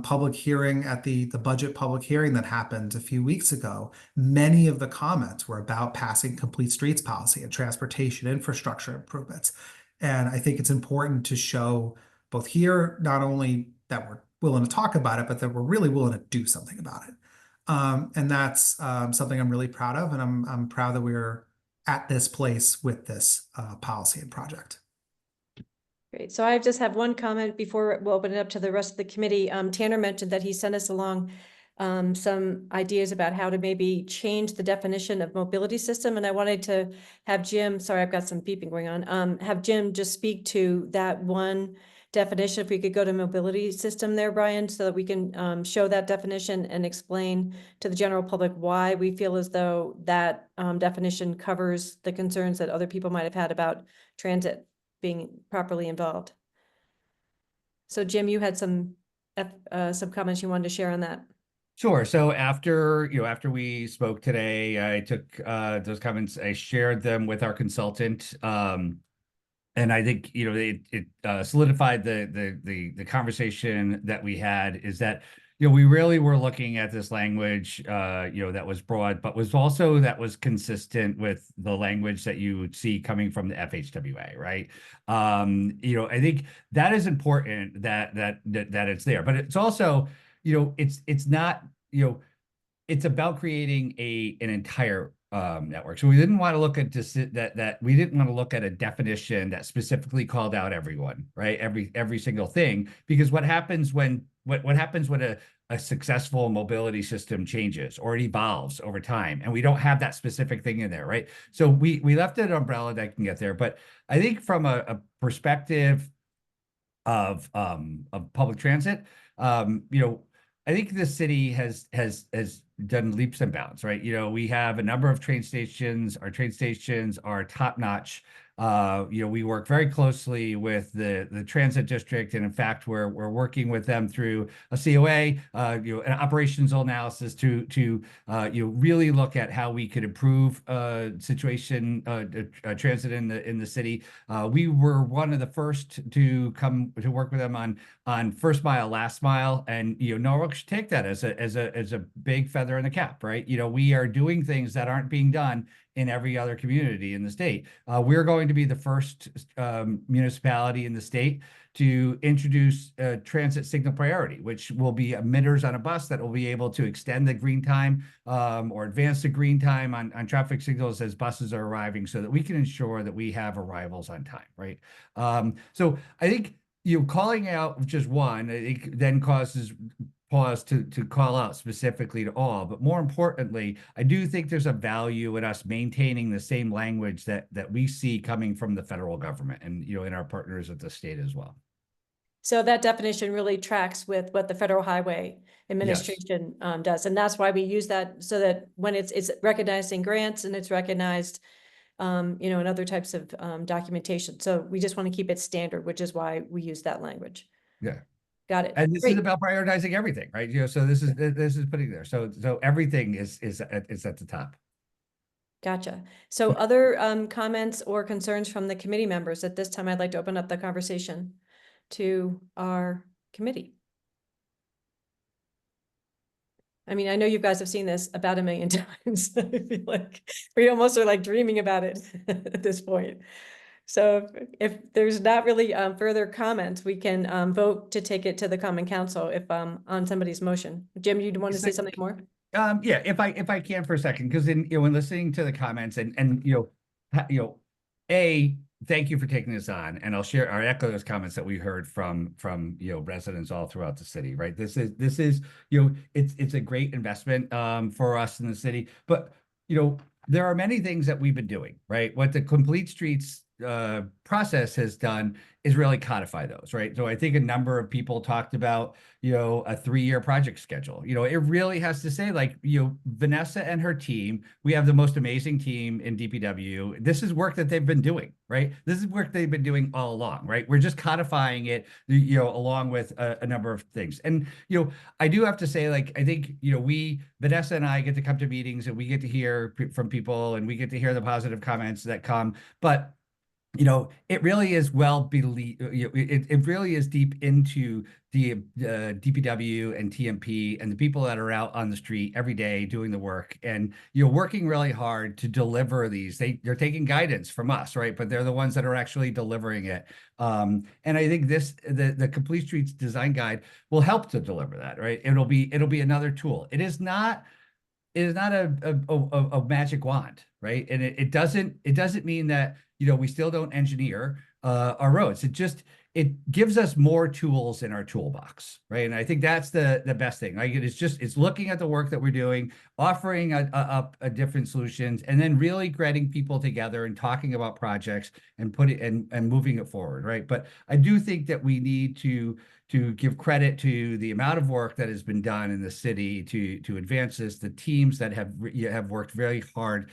public hearing, at the budget public hearing that happened a few weeks ago, many of the comments were about passing complete streets policy and transportation infrastructure improvements. And I think it's important to show both here, not only that we're willing to talk about it, but that we're really willing to do something about it. And that's something I'm really proud of. And I'm proud that we're at this place with this policy and project. Great. So I just have one comment before we'll open it up to the rest of the committee. Tanner mentioned that he sent us along some ideas about how to maybe change the definition of mobility system. And I wanted to have Jim, sorry, I've got some beeping going on, have Jim just speak to that one definition. If we could go to mobility system there, Brian, so that we can show that definition and explain to the general public why we feel as though that definition covers the concerns that other people might have had about transit being properly involved. So Jim, you had some comments you wanted to share on that. Sure. So after we spoke today, I took those comments, I shared them with our consultant. And I think, it solidified the conversation that we had, is that, we really were looking at this language, that was broad, but was consistent with the language that you would see coming from the FHWA, right? I think that is important that it's there, but it's also, it's not, it's about creating an entire network. So we didn't want to look at we didn't want to look at a definition that specifically called out everyone, right? Every single thing, because what happens when a successful mobility system changes or it evolves over time, and we don't have that specific thing in there, right? So we left an umbrella that can get there. But I think from a perspective of public transit, I think the city has done leaps and bounds, right? We have a number of train stations. Our train stations are top notch. We work very closely with the transit district, and in fact, we're working with them through a COA, an operational analysis to really look at how we could improve situation transit in the city. We were one of the first to come to work with them on first mile, last mile, and Norwalk should take that as a big feather in the cap, right? We are doing things that aren't being done in every other community in the state. We're going to be the first municipality in the state to introduce transit signal priority, which will be emitters on a bus that will be able to extend the green time or advance the green time on traffic signals as buses are arriving, so that we can ensure that we have arrivals on time, right? So I think calling out just one, I think then causes pause to call out specifically to all, but more importantly, I do think there's a value in us maintaining the same language that we see coming from the federal government and in our partners at the state as well. So that definition really tracks with what the Federal Highway Administration does, and that's why we use that, so that when it's recognized in grants and it's recognized, in other types of documentation. So we just want to keep it standard, which is why we use that language. Yeah. Got it. And this Great. is about prioritizing everything, right? So this is putting there. So everything is at the top. Gotcha. So other comments or concerns from the committee members? At this time, I'd like to open up the conversation to our committee. I mean, I know you guys have seen this about 1 million times. I feel like we almost are like dreaming about it at this point. So if there's not really further comments, we can vote to take it to the Common Council if on somebody's motion. Jim, you want to say something more? Yeah, if I can for a second, because when listening to the comments and thank you for taking this on, and I'll echo those comments that we heard from residents all throughout the city, right? This is it's a great investment for us in the city, but there are many things that we've been doing, right? What the Complete Streets process has done is really codify those, right? So I think a number of people talked about, a 3-year project schedule. It really has to say, like, Vanessa and her team, we have the most amazing team in DPW. This is work that they've been doing, right? This is work they've been doing all along, right? We're just codifying it, along with a number of things. And, I do have to say, like, I think, Vanessa and I get to come to meetings and we get to hear from people and we get to hear the positive comments that come, but it really is it really is deep into the DPW and TMP and the people that are out on the street every day doing the work and working really hard to deliver these. They're taking guidance from us, right? But they're the ones that are actually delivering it. And I think the Complete Streets Design Guide will help to deliver that, right? It'll be another tool. It is not a magic wand, right? And it doesn't mean that we still don't engineer our roads. It gives us more tools in our toolbox, right? And I think that's the best thing. Like it's looking at the work that we're doing, offering a different solutions, and then really getting people together and talking about projects and and moving it forward, right? But I do think that we need to give credit to the amount of work that has been done in the city to advance this, the teams that have worked very hard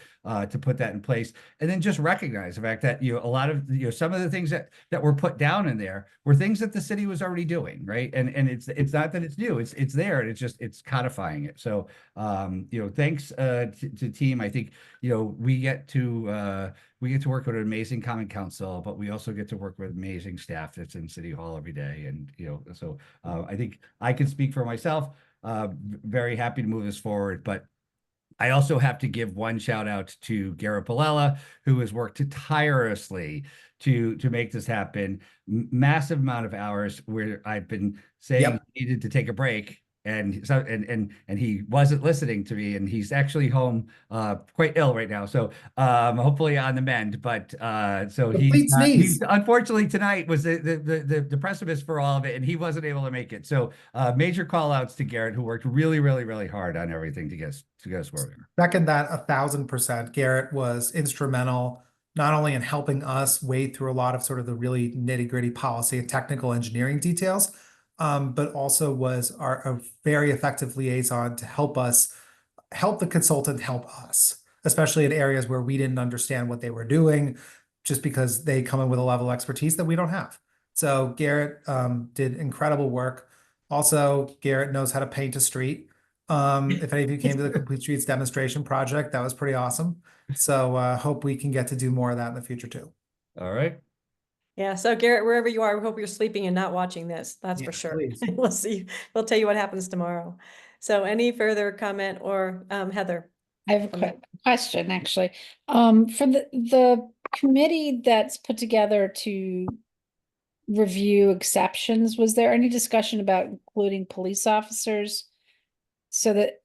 to put that in place, and then just recognize the fact that a lot of some of the things that were put down in there were things that the city was already doing, right? And it's not that it's new, it's there, and it's codifying it. So thanks to team. I think we get to work with an amazing Common Council, but we also get to work with amazing staff that's in City Hall every day. And, so I think I can speak for myself, very happy to move this forward, but I also have to give one shout out to Garrett Palella, who has worked tirelessly to make this happen. Massive amount of hours where I've been saying he needed to take a break. And so and he wasn't listening to me, and he's actually home quite ill right now. So hopefully on the mend. But so he's unfortunately tonight was the precipice for all of it, and he wasn't able to make it. So major call outs to Garrett, who worked really, really, really hard on everything to get us where we are. Second that 1,000%. Garrett was instrumental not only in helping us wade through a lot of sort of the really nitty-gritty policy and technical engineering details, but also was a very effective liaison to help the consultant help us, especially in areas where we didn't understand what they were doing. just because they come in with a level of expertise that we don't have. So Garrett did incredible work. Also, Garrett knows how to paint a street. If any of you came to the Complete Streets demonstration project, that was pretty awesome. So hope we can get to do more of that in the future too. All right. Yeah, so Garrett, wherever you are, we hope you're sleeping and not watching this. That's for Yeah, sure. please. We'll see. We'll tell you what happens tomorrow. So any further comment or Heather? I have a quick question, actually. For the committee that's put together to review exceptions, was there any discussion about including police officers? So that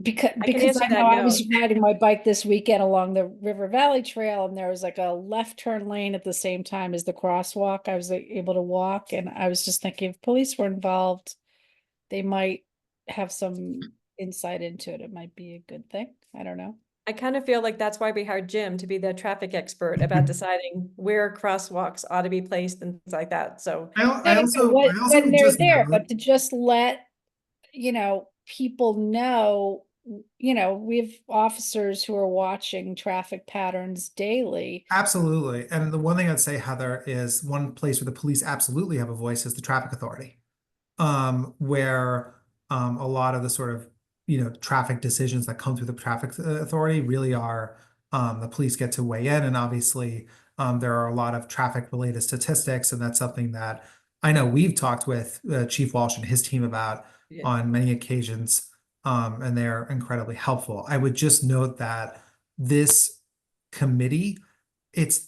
because I can answer I that know I was no. riding my bike this weekend along the River Valley Trail, and there was like a left turn lane at the same time as the crosswalk. I was able to walk, and I was just thinking if police were involved, they might have some insight into it. It might be a good thing. I don't know. I kind of feel like that's why we hired Jim to be the traffic expert about deciding where crosswalks ought to be placed and things like that. So I also when they're just there, know- but to just let, people know, we have officers who are watching traffic patterns daily. Absolutely. And the one thing I'd say, Heather, is one place where the police absolutely have a voice is the traffic authority. Where a lot of the sort of, traffic decisions that come through the traffic authority really are, the police get to weigh in. And obviously, there are a lot of traffic related statistics. And that's something that I know we've talked with Chief Walsh and his team about on many occasions. And they're incredibly helpful. I would just note that this committee, it's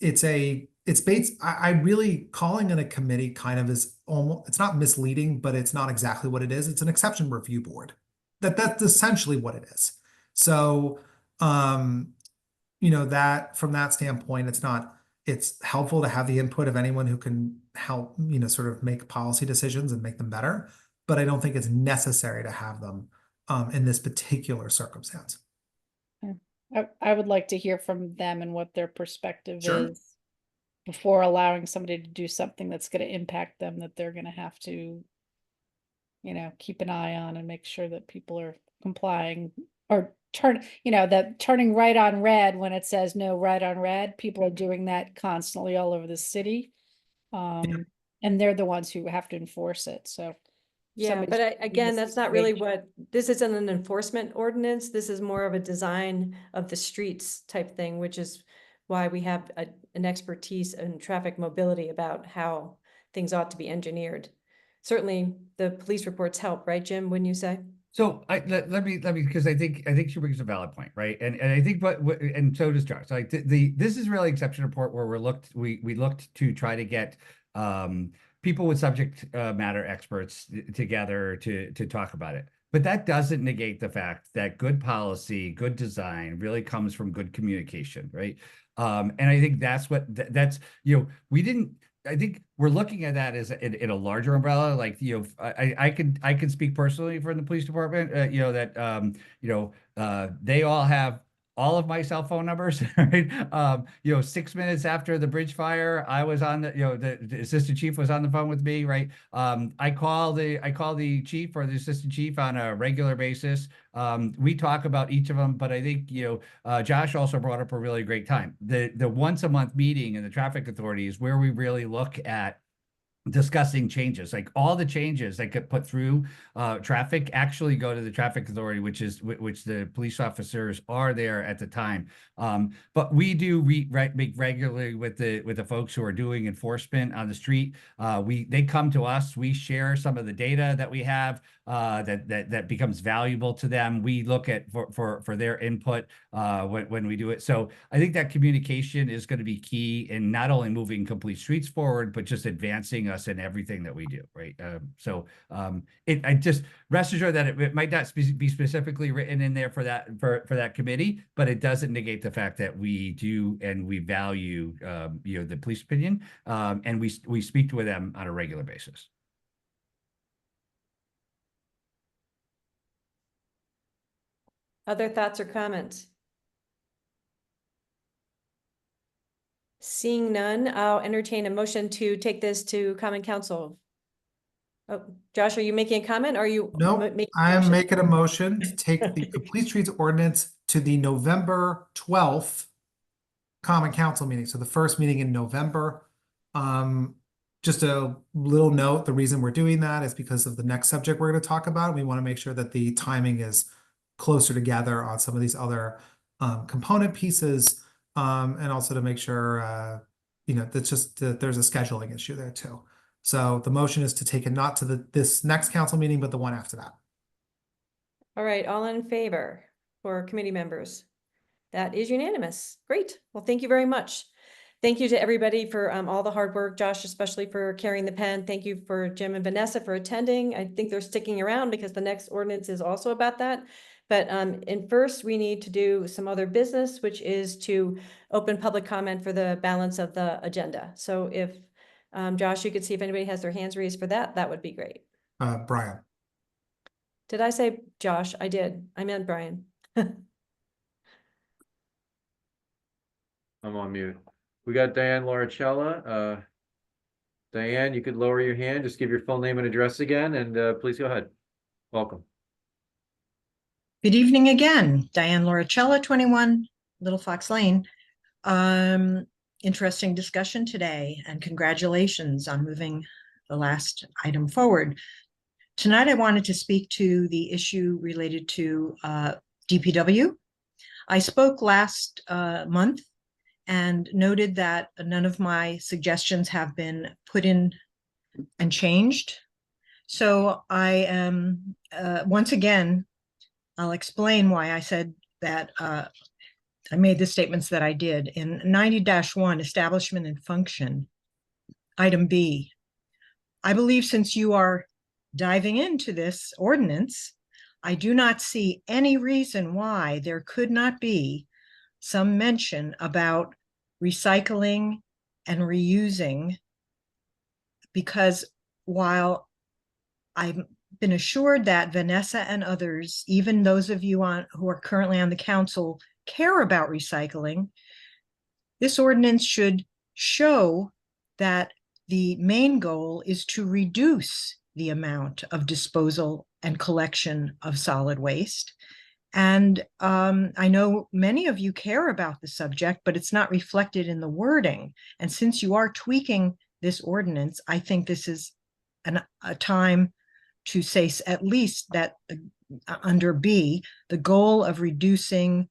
based, I really calling it a committee kind of is almost, it's not misleading, but it's not exactly what it is. It's an exception review board. That's essentially what it is. So, that from that standpoint, it's helpful to have the input of anyone who can help, sort of make policy decisions and make them better. But I don't think it's necessary to have them in this particular circumstance. I would like to hear from them and what their perspective Sure. is before allowing somebody to do something that's going to impact them, that they're going to have to, keep an eye on and make sure that people are complying, or that turning right on red when it says no right on red. People are doing that constantly all over the city. And they're the ones who have to enforce it. So yeah, but again, that's not really what, this isn't an enforcement ordinance. This is more of a design of the streets type thing, which is why we have an expertise in traffic mobility about how things ought to be engineered. Certainly the police reports help, right, Jim, wouldn't you say? So let me because I think she brings a valid point, right? And I think and so does Josh. Like this is really exception report where we looked to try to get people with subject matter experts together to talk about it. But that doesn't negate the fact that good policy, good design really comes from good communication, right? And I think that's we didn't. I think we're looking at that as in a larger umbrella. Like, I can speak personally for the police department, that, they all have all of my cell phone numbers, right? 6 minutes after the bridge fire, I was on the assistant chief was on the phone with me, right? I call the chief or the assistant chief on a regular basis. We talk about each of them, but I think, Josh also brought up a really great time. The once a month meeting in the traffic authority is where we really look at discussing changes. Like all the changes that get put through traffic actually go to the traffic authority, which the police officers are there at the time. But we do meet regularly with the folks who are doing enforcement on the street. They come to us. We share some of the data that we have that becomes valuable to them. We look at for their input when we do it. So I think that communication is going to be key in not only moving Complete Streets forward, but just advancing us in everything that we do, right? I just rest assured that it might not be specifically written in there for that committee, but it doesn't negate the fact that we do and we value the police opinion, and we speak with them on a regular basis. Other thoughts or comments? Seeing none, I'll entertain a motion to take this to Common Council. Oh, Josh, are you making a comment or are you? No, I am making a motion to take the Complete Streets ordinance to the November 12th common council meeting. So the first meeting in November. Just a little note, the reason we're doing that is because of the next subject we're going to talk about. We want to make sure that the timing is closer together on some of these other component pieces, and also to make sure that's just that there's a scheduling issue there too. So the motion is to take it not to this next council meeting, but the one after that. All right, all in favor for committee members? That is unanimous. Great. Well, thank you very much. Thank you to everybody for all the hard work, Josh, especially for carrying the pen. Thank you for Jim and Vanessa for attending. I think they're sticking around because the next ordinance is also about that. But and first, we need to do some other business, which is to open public comment for the balance of the agenda. So if Josh, you could see if anybody has their hands raised for that, that would be great. Brian. Did I say Josh? I did. I meant Brian. I'm on mute. We got Diane Lauricella. Diane, you could lower your hand, just give your full name and address again, and please go ahead. Welcome. Good evening again. Diane Lauricella, 21 Little Fox Lane. Interesting discussion today, and congratulations on moving the last item forward. Tonight, I wanted to speak to the issue related to DPW. I spoke last month and noted that none of my suggestions have been put in and changed. So I am, once again, I'll explain why I said that I made the statements that I did. In 90-1, Establishment and Function, item B, I believe since you are diving into this ordinance, I do not see any reason why there could not be some mention about recycling and reusing, because while I've been assured that Vanessa and others, even those of you who are currently on the council, care about recycling, this ordinance should show that the main goal is to reduce the amount of disposal and collection of solid waste. And I know many of you care about the subject, but it's not reflected in the wording. And since you are tweaking this ordinance, I think this is a time to say at least that under B, the goal of reducing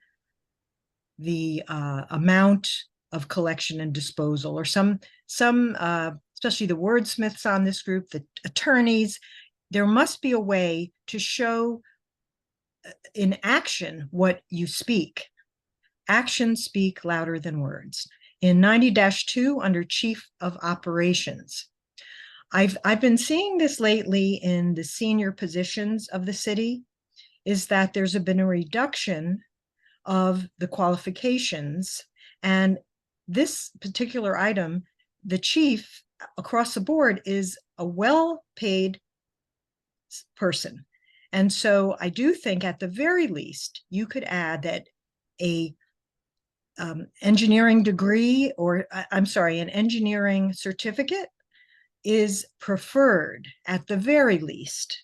the amount of collection and disposal, or some especially the wordsmiths on this group, the attorneys, there must be a way to show in action what you speak. Actions speak louder than words. In 90-2, under Chief of Operations, I've been seeing this lately in the senior positions of the city, is that there's been a reduction of the qualifications. And this particular item, the chief across the board is a well-paid person. And so I do think at the very least, you could add that a engineering degree, or I'm sorry, an engineering certificate is preferred at the very least.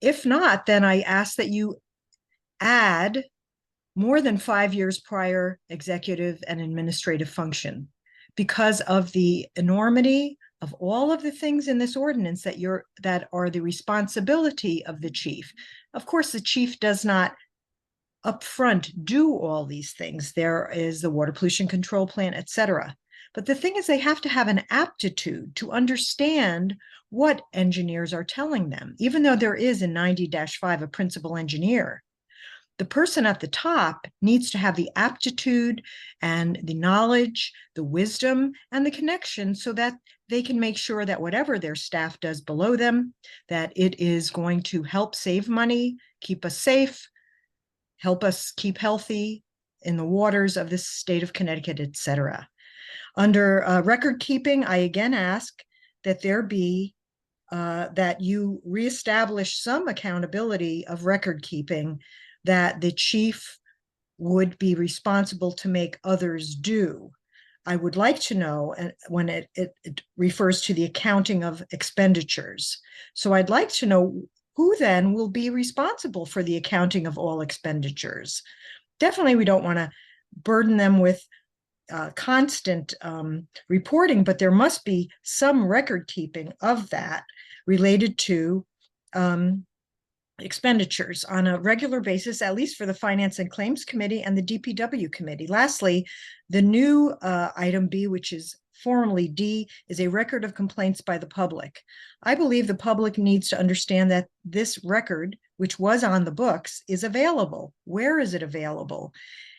If not, then I ask that you add more than 5 years prior executive and administrative function, because of the enormity of all of the things in this ordinance that are the responsibility of the chief. Of course, the chief does not upfront do all these things. There is the water pollution control plan, etc. But the thing is, they have to have an aptitude to understand what engineers are telling them. Even though there is in 90-5 a principal engineer, the person at the top needs to have the aptitude and the knowledge, the wisdom, and the connection so that they can make sure that whatever their staff does below them, that it is going to help save money, keep us safe, help us keep healthy in the waters of the state of Connecticut, etc. Under record keeping, I again ask that there be, that you reestablish some accountability of record keeping, that the chief would be responsible to make others do. I would like to know when it refers to the accounting of expenditures. So I'd like to know who then will be responsible for the accounting of all expenditures. Definitely, we don't want to burden them with constant reporting, but there must be some record keeping of that related to expenditures on a regular basis, at least for the Finance and Claims Committee and the DPW Committee. Lastly, the new item B, which is formerly D, is a record of complaints by the public. I believe the public needs to understand that this record, which was on the books, is available. Where is it available?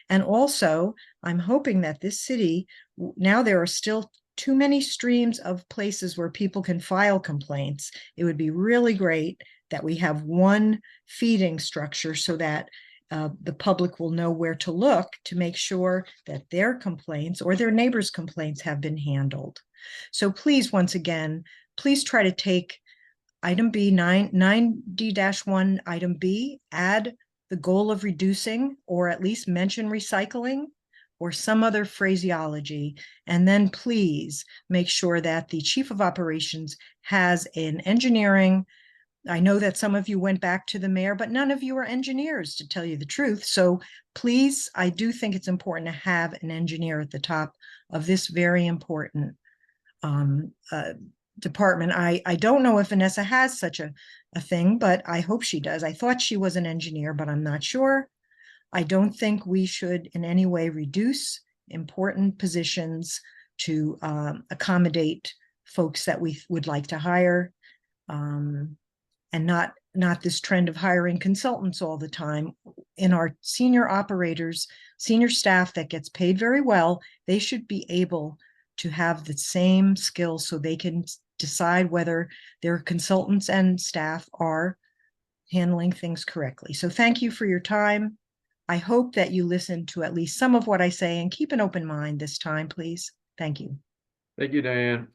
And also, I'm hoping that this city, now there are still too many streams of places where people can file complaints. It would be really great that we have one feeding structure so that the public will know where to look to make sure that their complaints or their neighbors' complaints have been handled. So please, once again, please try to take item B, 9D-1, item B, add the goal of reducing, or at least mention recycling, or some other phraseology. And then please make sure that the chief of operations has an engineering. I know that some of you went back to the mayor, but none of you are engineers, to tell you the truth. So please, I do think it's important to have an engineer at the top of this very important department. I don't know if Vanessa has such a thing, but I hope she does. I thought she was an engineer, but I'm not sure. I don't think we should in any way reduce important positions to accommodate folks that we would like to hire. And not this trend of hiring consultants all the time. In our senior operators, senior staff that gets paid very well, they should be able to have the same skills so they can decide whether their consultants and staff are handling things correctly. So thank you for your time. I hope that you listen to at least some of what I say and keep an open mind this time, please. Thank you. Thank you, Diane.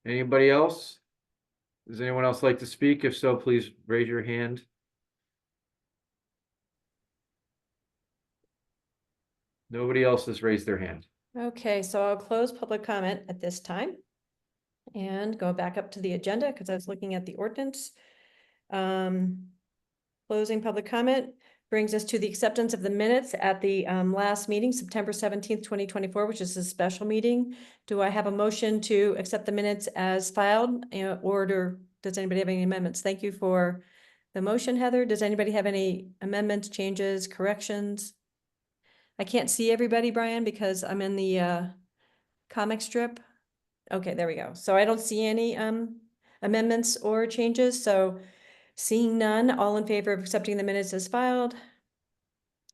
Anybody else? Does anyone else like to speak? If so, please raise your hand. Nobody else has raised their hand. Okay, so I'll close public comment at this time and go back up to the agenda because I was looking at the ordinance. Closing public comment brings us to the acceptance of the minutes at the last meeting, September 17th, 2024, which is a special meeting. Do I have a motion to accept the minutes as filed, or does anybody have any amendments? Thank you for the motion, Heather. Does anybody have any amendments, changes, corrections? I can't see everybody, Brian, because I'm in the comic strip. Okay, there we go. So I don't see any amendments or changes. So seeing none, all in favor of accepting the minutes as filed?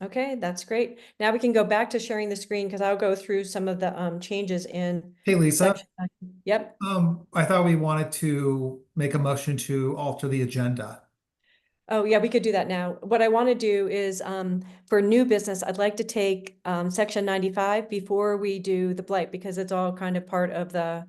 Okay, that's great. Now we can go back to sharing the screen because I'll go through some of the changes in. Hey, Lisa. Yep. I thought we wanted to make a motion to alter the agenda. Oh, yeah, we could do that now. What I want to do is for new business, I'd like to take section 95 before we do the blight because it's all kind of part of the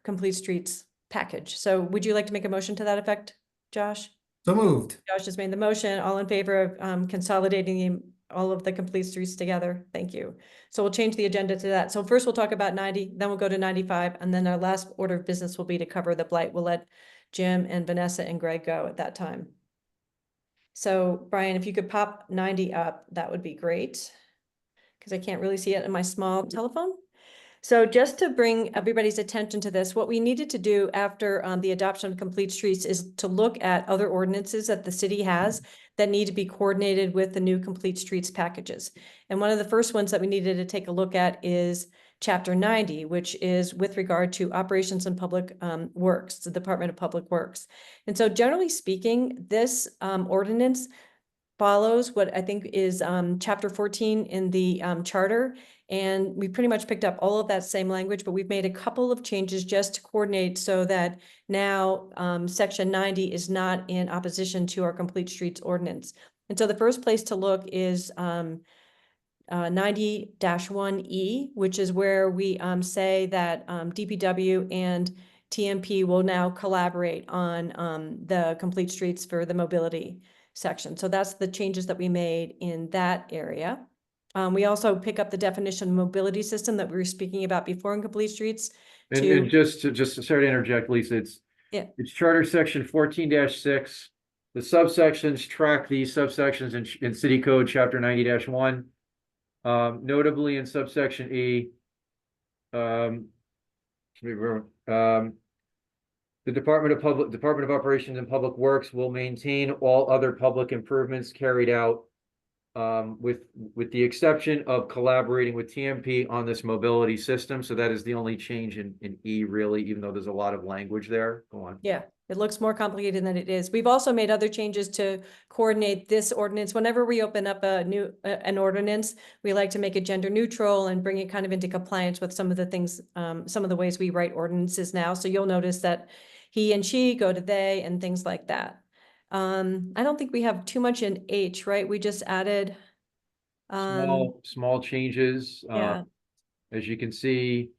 Complete Streets package. So would you like to make a motion to that effect, Josh? So moved. Josh just made the motion. All in favor of consolidating all of the Complete Streets together? Thank you. So we'll change the agenda to that. So first we'll talk about 90, then we'll go to 95, and then our last order of business will be to cover the blight. We'll let Jim and Vanessa and Greg go at that time. So Brian, if you could pop 90 up, that would be great because I can't really see it in my small telephone. So just to bring everybody's attention to this, what we needed to do after the adoption of Complete Streets is to look at other ordinances that the city has that need to be coordinated with the new Complete Streets packages. And one of the first ones that we needed to take a look at is Chapter 90, which is with regard to operations and public works, the Department of Public Works. And so generally speaking, this ordinance follows what I think is Chapter 14 in the charter. And we pretty much picked up all of that same language, but we've made a couple of changes just to coordinate so that now Section 90 is not in opposition to our Complete Streets ordinance. And so the first place to look is 90-1E, which is where we say that DPW and TMP will now collaborate on the Complete Streets for the mobility section. So that's the changes that we made in that area. We also pick up the definition of mobility system that we were speaking about before in Complete Streets. And just to sorry to interject, Lisa, it's Charter Section 14-6. The subsections track these subsections in City Code Chapter 90-1. Notably in subsection E, the Department of Operations and Public Works will maintain all other public improvements carried out with the exception of collaborating with TMP on this mobility system. So that is the only change in E really, even though there's a lot of language there. Go on. Yeah, it looks more complicated than it is. We've also made other changes to coordinate this ordinance. Whenever we open up a new, an ordinance, we like to make it gender neutral and bring it kind of into compliance with some of the things, some of the ways we write ordinances now. So you'll notice that he and she go to they and things like that. I don't think we have too much in H, right? We just added. Small changes. Yeah. As you can see,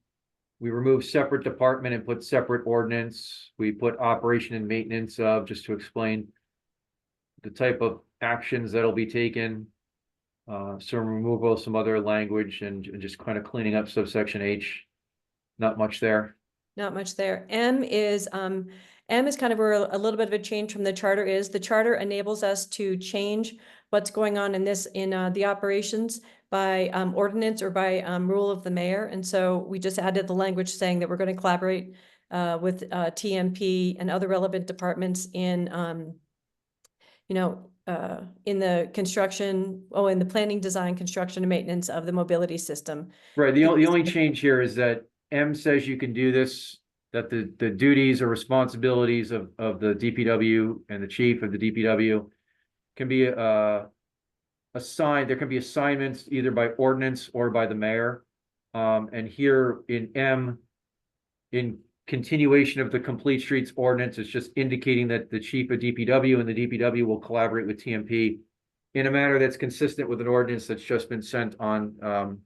we removed separate department and put separate ordinance. We put operation and maintenance of, just to explain the type of actions that'll be taken. Some removal of some other language and just kind of cleaning up subsection H. Not much there. Not much there. M is kind of where a little bit of a change from the charter is. The charter enables us to change what's going on in this, in the operations by ordinance or by rule of the mayor. And so we just added the language saying that we're going to collaborate with TMP and other relevant departments in, in the construction, in the planning, design, construction, and maintenance of the mobility system. Right. The only change here is that M says you can do this, that the duties or responsibilities of the DPW and the chief of the DPW can be assigned. There can be assignments either by ordinance or by the mayor. And here in M, in continuation of the Complete Streets ordinance, it's just indicating that the chief of DPW and the DPW will collaborate with TMP in a manner that's consistent with an ordinance that's just been sent on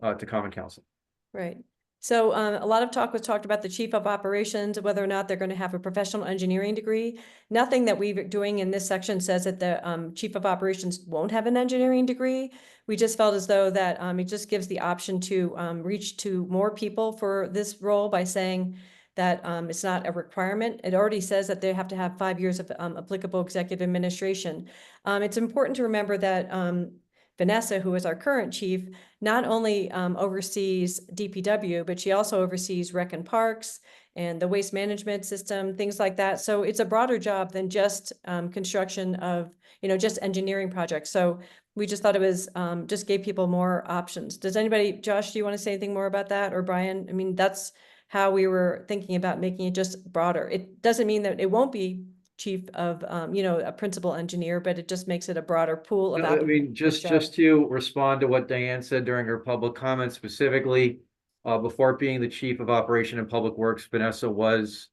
to Common Council. Right. So a lot of talk was talked about the chief of operations, whether or not they're going to have a professional engineering degree. Nothing that we're doing in this section says that the chief of operations won't have an engineering degree. We just felt as though that it just gives the option to reach to more people for this role by saying that it's not a requirement. It already says that they have to have 5 years of applicable executive administration. It's important to remember that Vanessa, who is our current chief, not only oversees DPW, but she also oversees Rec and Parks and the waste management system, things like that. So it's a broader job than just construction of, just engineering projects. So we just thought it was, just gave people more options. Does anybody, Josh, do you want to say anything more about that? Or Brian? I mean, that's how we were thinking about making it just broader. It doesn't mean that it won't be chief of, a principal engineer, but it just makes it a broader pool of I mean, applicants. just to respond to what Diane said during her public comments specifically, before being the chief of operation and public works, Vanessa was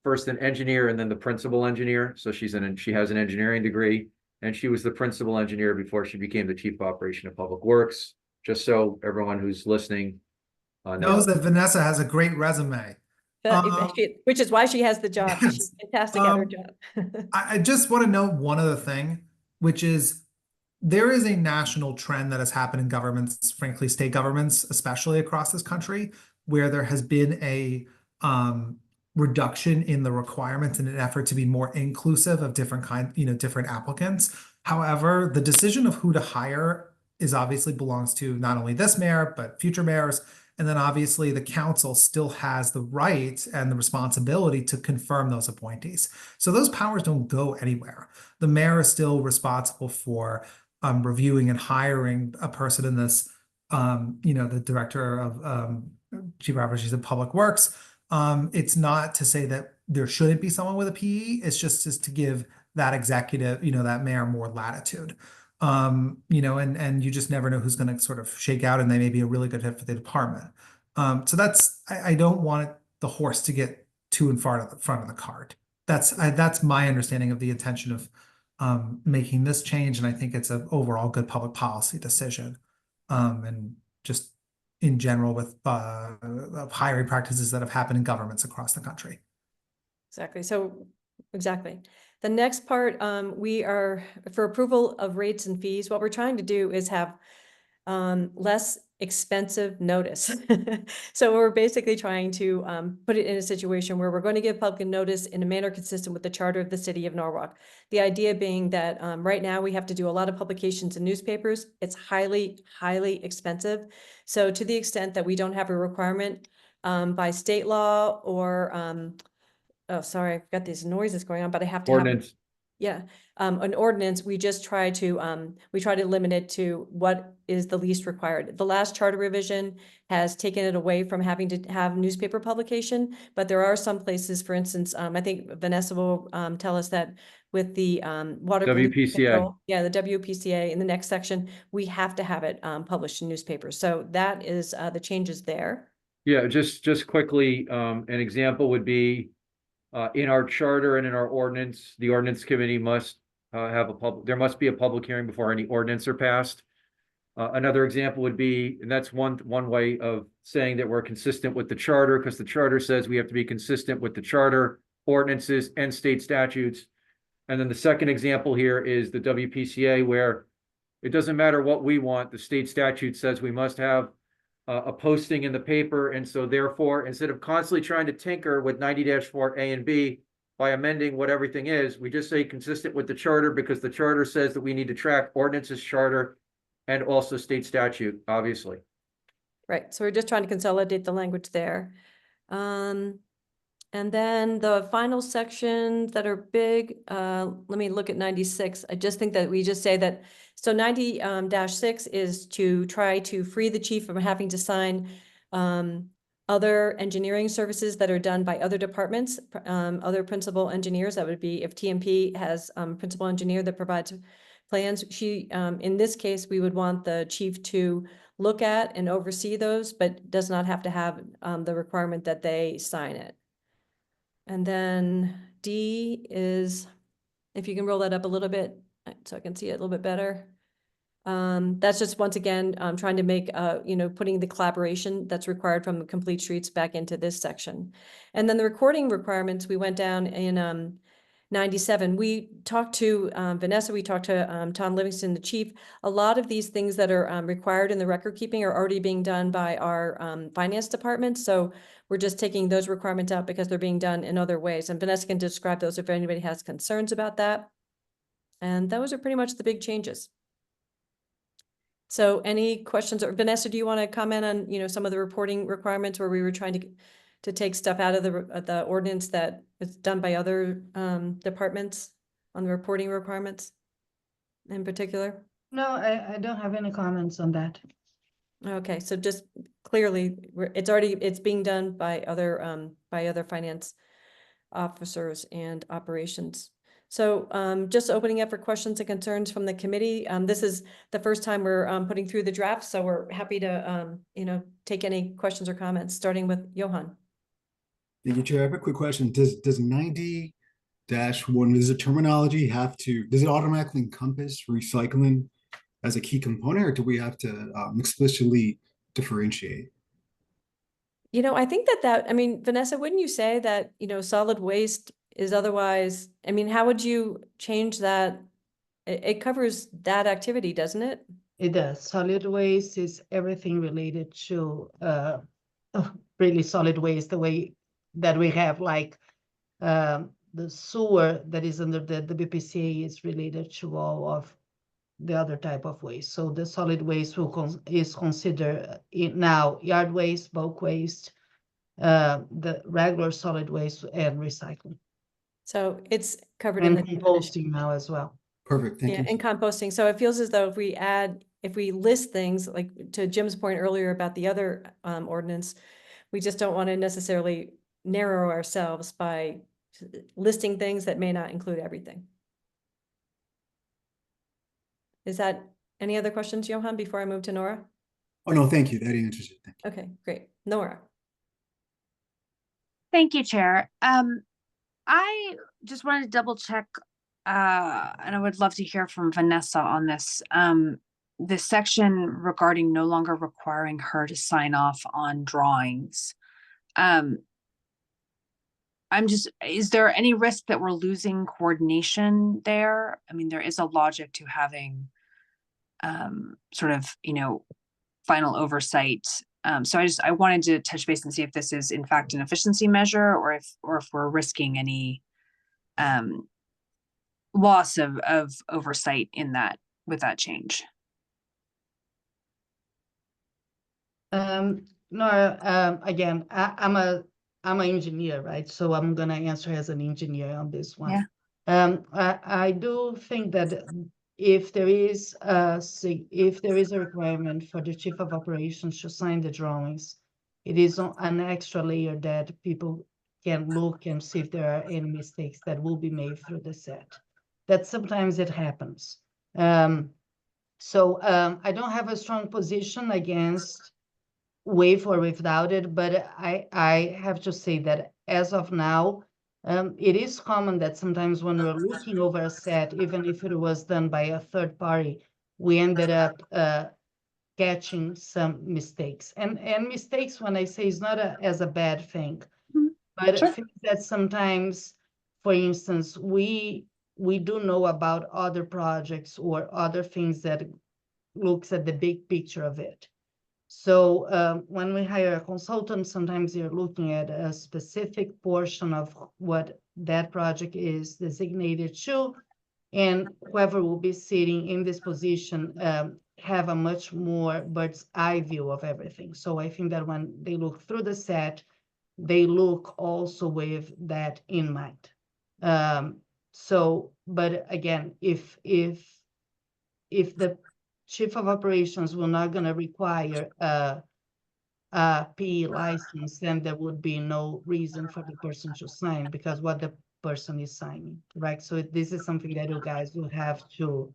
first an engineer and then the principal engineer. So she has an engineering degree, and she was the principal engineer before she became the chief of operation of public works. Just so everyone who's listening knows that Vanessa has a great resume. Which is why she has the job. Yes. She's fantastic at her job. I just want to note one other thing, which is there is a national trend that has happened in governments, frankly, state governments, especially across this country, where there has been a reduction in the requirements in an effort to be more inclusive of different applicants. However, the decision of who to hire belongs to not only this mayor, but future mayors. And then obviously the council still has the right and the responsibility to confirm those appointees. So those powers don't go anywhere. The mayor is still responsible for reviewing and hiring a person in this, the director of chief operations of public works. It's not to say that there shouldn't be someone with a PE. It's just to give that executive, that mayor more latitude. And you just never know who's going to sort of shake out, and they may be a really good fit for the department. So I don't want the horse to get too in front of the cart. That's my understanding of the intention of making this change, and I think it's an overall good public policy decision. And just in general with hiring practices that have happened in governments across the country. Exactly. The next part, we are for approval of rates and fees. What we're trying to do is have less expensive notice. So we're basically trying to put it in a situation where we're going to give public notice in a manner consistent with the charter of the city of Norwalk. The idea being that right now we have to do a lot of publications in newspapers. It's highly, highly expensive. So to the extent that we don't have a requirement by state law or, oh, sorry, I've got these noises going on, but I have to have. Ordinance. Yeah, an ordinance, we just try to limit it to what is the least required. The last charter revision has taken it away from having to have newspaper publication, but there are some places, for instance, I think Vanessa will tell us that with the water pollution WPCA. control, yeah, the WPCA in the next section, we have to have it published in newspapers. So that is the changes there. Yeah, just quickly, an example would be in our charter and in our ordinance, the ordinance committee must have there must be a public hearing before any ordinance are passed. Another example would be, and that's one way of saying that we're consistent with the charter, because the charter says we have to be consistent with the charter, ordinances, and state statutes. And then the second example here is the WPCA, where it doesn't matter what we want, the state statute says we must have a posting in the paper. And so therefore, instead of constantly trying to tinker with 90-4 A and B by amending what everything is, we just say consistent with the charter, because the charter says that we need to track ordinances, charter, and also state statute, obviously. Right, so we're just trying to consolidate the language there. And then the final sections that are big, let me look at 96. I just think that we just say that, so 90-6 is to try to free the chief from having to sign other engineering services that are done by other departments, other principal engineers. That would be if TMP has principal engineer that provides plans. In this case, we would want the chief to look at and oversee those, but does not have to have the requirement that they sign it. And then D is, if you can roll that up a little bit so I can see it a little bit better. That's just, once again, trying to make, putting the collaboration that's required from the Complete Streets back into this section. And then the recording requirements, we went down in 97. We talked to Vanessa, we talked to Tom Livingston, the chief. A lot of these things that are required in the record keeping are already being done by our finance department. So we're just taking those requirements out because they're being done in other ways. And Vanessa can describe those if anybody has concerns about that. And those are pretty much the big changes. So any questions, or Vanessa, do you want to comment on, some of the reporting requirements where we were trying to take stuff out of the ordinance that is done by other departments on the reporting requirements in particular? No, I don't have any comments on that. Okay, so just clearly, it's being done by other finance officers and operations. So just opening up for questions and concerns from the committee. This is the first time we're putting through the draft, so we're happy to take any questions or comments, starting with Johan. Thank you, Chair. I have a quick question. Does 90-1, does the terminology does it automatically encompass recycling as a key component, or do we have to explicitly differentiate? I think Vanessa, wouldn't you say that, solid waste is otherwise, how would you change that? It covers that activity, doesn't it? It does. Solid waste is everything related to really solid waste, the way that we have, like the sewer that is under the BPCA is related to all of the other type of waste. So the solid waste is considered now yard waste, bulk waste, the regular solid waste, and recycling. So it's covered and in the composting now as well. Perfect, thank you. And composting. So it feels as though if we list things, like to Jim's point earlier about the other ordinance, we just don't want to necessarily narrow ourselves by listing things that may not include everything. Is that any other questions, Johan, before I move to Nora? Oh, no, thank you. That answers it. Thank you. Okay, great. Nora. Thank you, Chair. I just wanted to double check, and I would love to hear from Vanessa on this. This section regarding no longer requiring her to sign off on drawings. Is there any risk that we're losing coordination there? There is a logic to having sort of, final oversight. So I wanted to touch base and see if this is in fact an efficiency measure, or if we're risking any loss of oversight in that with that change. No, again, I'm an engineer, right? So I'm gonna answer as an engineer on this one. Yeah. I do think that if there is a requirement for the chief of operations to sign the drawings, it is an extra layer that people can look and see if there are any mistakes that will be made through the set. That sometimes it happens. So I don't have a strong position against with or without it, but I have to say that as of now, it is common that sometimes when we're looking over a set, even if it was done by a third party, we ended up catching some mistakes. And mistakes, when I say, is not as a bad thing, but I think that sometimes, for instance, we do know about other projects or other things that looks at the big picture of it. So when we hire a consultant, sometimes you're looking at a specific portion of what that project is designated to, and whoever will be sitting in this position have a much more bird's eye view of everything. So I think that when they look through the set, they look also with that in mind. But again, if the chief of operations will not going to require a PE license, then there would be no reason for the person to sign, because what the person is signing, right? So this is something that you guys will have to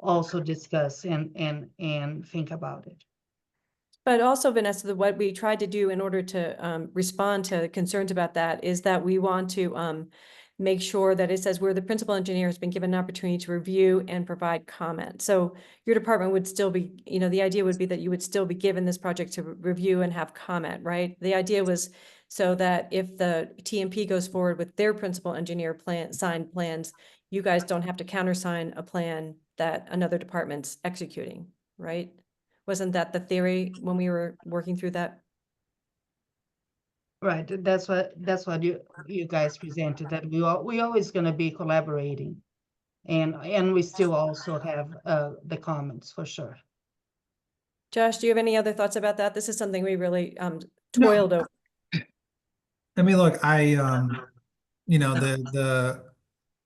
also discuss and think about it. But also, Vanessa, what we tried to do in order to respond to concerns about that is that we want to make sure that it says where the principal engineer has been given an opportunity to review and provide comment. So your department would still be, the idea would be that you would still be given this project to review and have comment, right? The idea was so that if the TMP goes forward with their principal engineer signed plans, you guys don't have to countersign a plan that another department's executing, right? Wasn't that the theory when we were working through that? Right, that's what you guys presented, that we always going to be collaborating, and we still also have the comments for sure. Josh, do you have any other thoughts about that? This is something we really toiled over. I mean, look,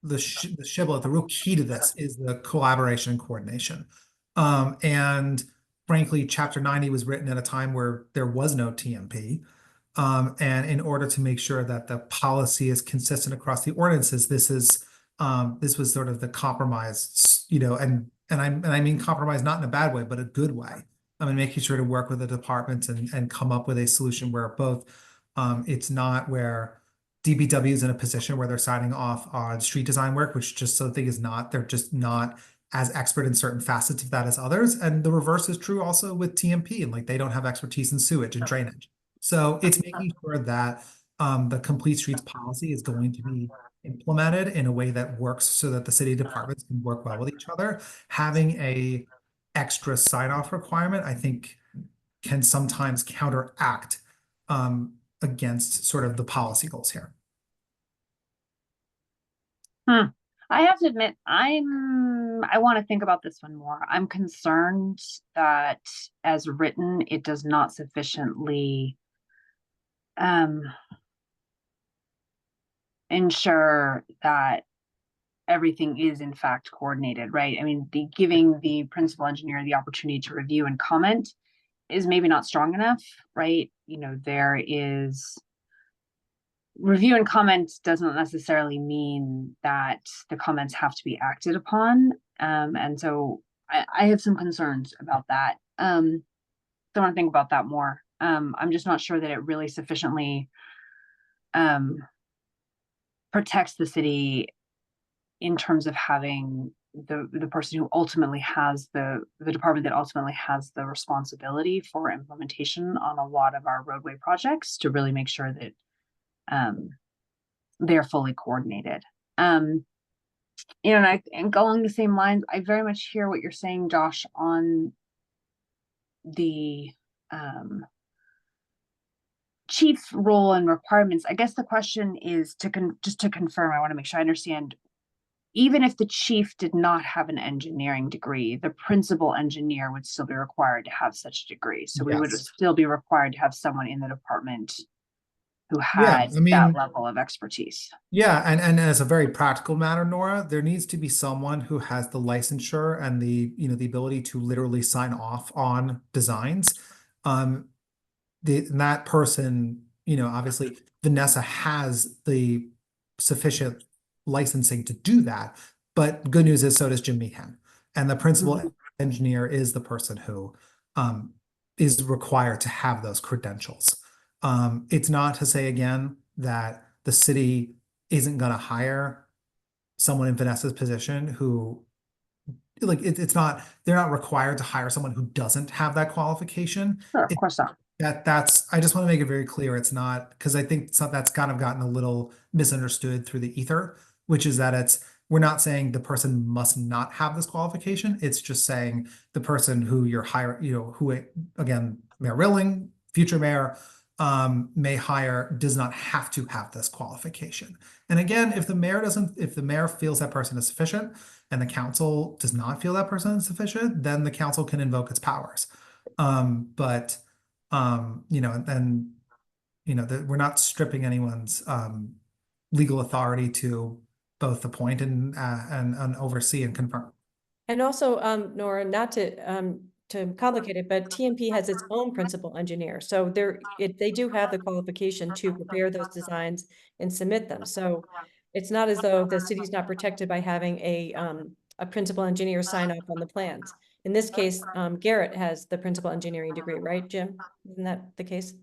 the shibboleth, the real key to this is the collaboration and coordination. And frankly, Chapter 90 was written at a time where there was no TMP. And in order to make sure that the policy is consistent across the ordinances, this was sort of the compromise, and I mean compromise not in a bad way, but a good way. I mean, making sure to work with the departments and come up with a solution where both it's not where DPW is in a position where they're signing off on street design work, which just so the thing is not, they're just not as expert in certain facets of that as others. And the reverse is true also with TMP, and like they don't have expertise in sewage and drainage. So it's making sure that the complete streets policy is going to be implemented in a way that works so that the city departments can work well with each other. Having a extra sign-off requirement, I think, can sometimes counteract against sort of the policy goals here. I have to admit, I want to think about this one more. I'm concerned that as written, it does not sufficiently ensure that everything is in fact coordinated, right? I mean, giving the principal engineer the opportunity to review and comment is maybe not strong enough, right? There is review and comment doesn't necessarily mean that the comments have to be acted upon. And so I have some concerns about that. So I want to think about that more. I'm just not sure that it really sufficiently protects the city in terms of having the person who ultimately has the department that ultimately has the responsibility for implementation on a lot of our roadway projects to really make sure that they're fully coordinated. And along the same lines, I very much hear what you're saying, Josh, on the chief role and requirements, I guess the question is just to confirm, I want to make sure I understand. Even if the chief did not have an engineering degree, the principal engineer would still be required to have such a degree. So we would Yes. still be required to have someone in the department who Yeah, had I mean, that level of expertise. Yeah, and as a very practical matter, Nora, there needs to be someone who has the licensure and the, you know, the ability to literally sign off on designs. That person, you know, obviously Vanessa has the sufficient licensing to do that, but good news is so does Jim Meehan. And the principal engineer is the person who is required to have those credentials. It's not to say again that the city isn't going to hire someone in Vanessa's position who, like, it's not, they're not required to hire someone who doesn't have that qualification. Sure, of course not. That's, I just want to make it very clear. It's not, because I think that's kind of gotten a little misunderstood through the ether, which is that we're not saying the person must not have this qualification. It's just saying the person who you're hiring, you know, who, again, Mayor Rilling, future mayor, may hire does not have to have this qualification. And again, if the mayor feels that person is sufficient and the council does not feel that person is sufficient, then the council can invoke its powers. You know, and you know, that we're not stripping anyone's legal authority to both appoint and oversee and confirm. And also, Nora, not to complicate it, but TMP has its own principal engineer. So they do have the qualification to prepare those designs and submit them. So it's not as though the city's not protected by having a principal engineer sign off on the plans. In this case, Garrett has the principal engineering degree, right, Jim? Isn't that the case?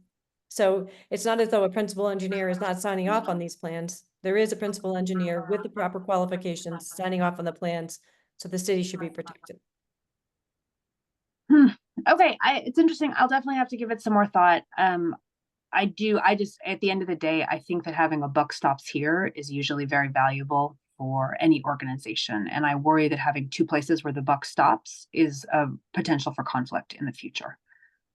So it's not as though a principal engineer is not signing off on these plans. There is a principal engineer with the proper qualifications signing off on the plans. So the city should be protected. Okay, it's interesting. I'll definitely have to give it some more thought. I just, at the end of the day, I think that having a buck stops here is usually very valuable for any organization. And I worry that having two places where the buck stops is a potential for conflict in the future.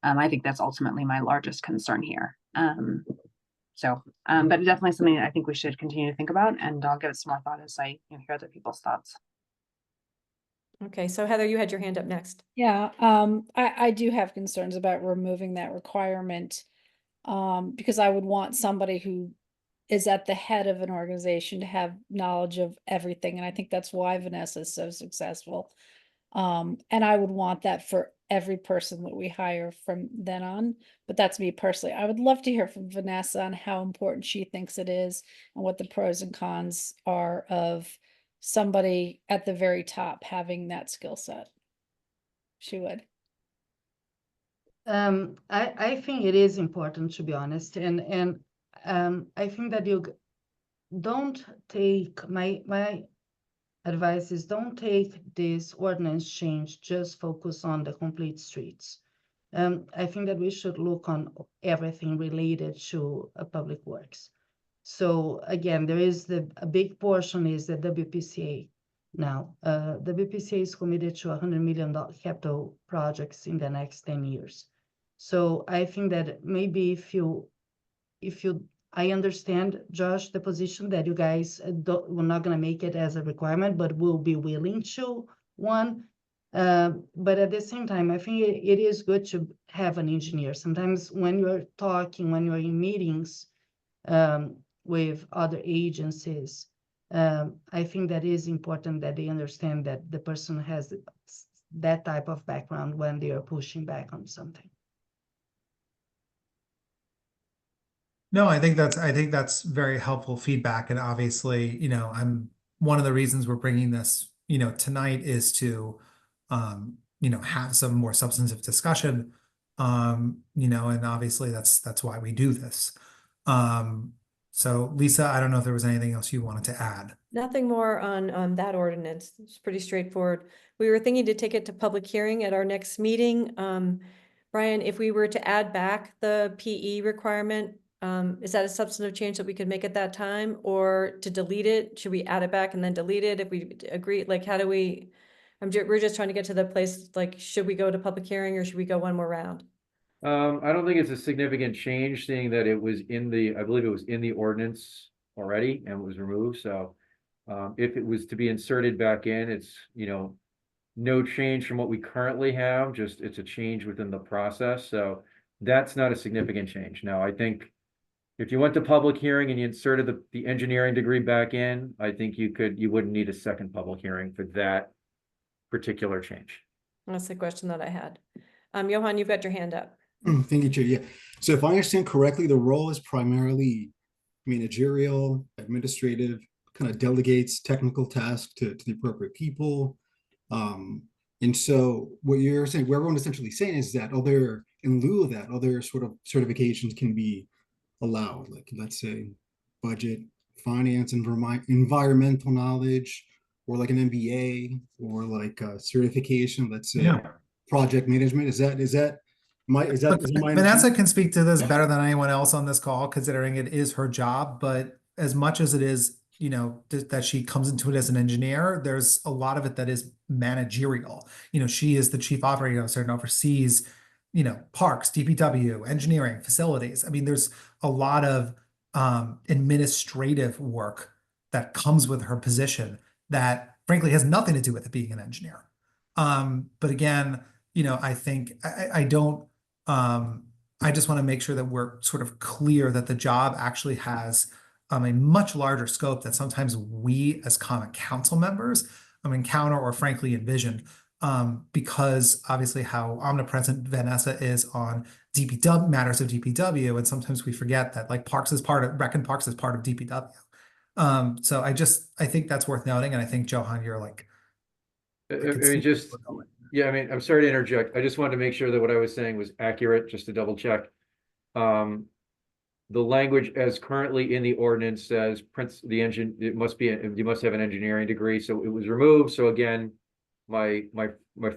I think that's ultimately my largest concern here. But definitely something that I think we should continue to think about, and I'll give it some more thought as I hear other people's thoughts. Okay, so Heather, you had your hand up next. Yeah, I do have concerns about removing that requirement, because I would want somebody who is at the head of an organization to have knowledge of everything, and I think that's why Vanessa is so successful. And I would want that for every person that we hire from then on, but that's me personally. I would love to hear from Vanessa on how important she thinks it is and what the pros and cons are of somebody at the very top having that skill set. She would. I think it is important, to be honest, and I think that you don't take my advice is don't take this ordinance change, just focus on the complete streets. I think that we should look on everything related to public works. So again, there is a big portion is the WPCA. Now, the WPCA is committed to $100 million capital projects in the next 10 years. So I think that maybe I understand, Josh, the position that you guys we're not going to make it as a requirement, but will be willing to one. But at the same time, I think it is good to have an engineer. Sometimes when you're talking, when you're in meetings with other agencies, I think that is important that they understand that the person has that type of background when they are pushing back on something. No, I think that's very helpful feedback. And obviously, you know, one of the reasons we're bringing this, you know, tonight is to, you know, have some more substantive discussion, you know, and obviously that's why we do this. So Lisa, I don't know if there was anything else you wanted to add. Nothing more on that ordinance. It's pretty straightforward. We were thinking to take it to public hearing at our next meeting. Brian, if we were to add back the PE requirement, is that a substantive change that we could make at that time, or to delete it? Should we add it back and then delete it if we agree? Like, how do we, we're just trying to get to the place, like, should we go to public hearing or should we go one more round? I don't think it's a significant change, seeing that it was in the, I believe it was in the ordinance already and was removed, so. If it was to be inserted back in, it's, no change from what we currently have, just it's a change within the process, so that's not a significant change. Now, I think if you went to public hearing and you inserted the engineering degree back in, I think you wouldn't need a second public hearing for that particular change. That's the question that I had. Johan, you've got your hand up. Thank you, Chair. Yeah. So if I understand correctly, the role is primarily managerial, administrative, kind of delegates technical tasks to the appropriate people. And so what you're saying, what everyone essentially saying is that in lieu of that, other sort of certifications can be allowed, like let's say budget, finance, and environmental knowledge, or like an MBA, or like a certification, let's say project management. Is that my Vanessa can speak to this better than anyone else on this call, considering it is her job, but as much as it is, that she comes into it as an engineer, there's a lot of it that is managerial. She is the chief operating officer and oversees, parks, DPW, engineering, facilities. I mean, there's a lot of administrative work that comes with her position that frankly has nothing to do with it being an engineer. But again, I think I don't, I just want to make sure that we're sort of clear that the job actually has a much larger scope that sometimes we as common council members encounter or frankly envision, because obviously how omnipresent Vanessa is on DPW matters of DPW, and sometimes we forget that like Parks is Rec and Parks is part of DPW. So I think that's worth noting, and I think Johan, you're like, I'm sorry to interject. I just wanted to make sure that what I was saying was accurate, just to double check. The language as currently in the ordinance says you must have an engineering degree, so it was removed. So again, my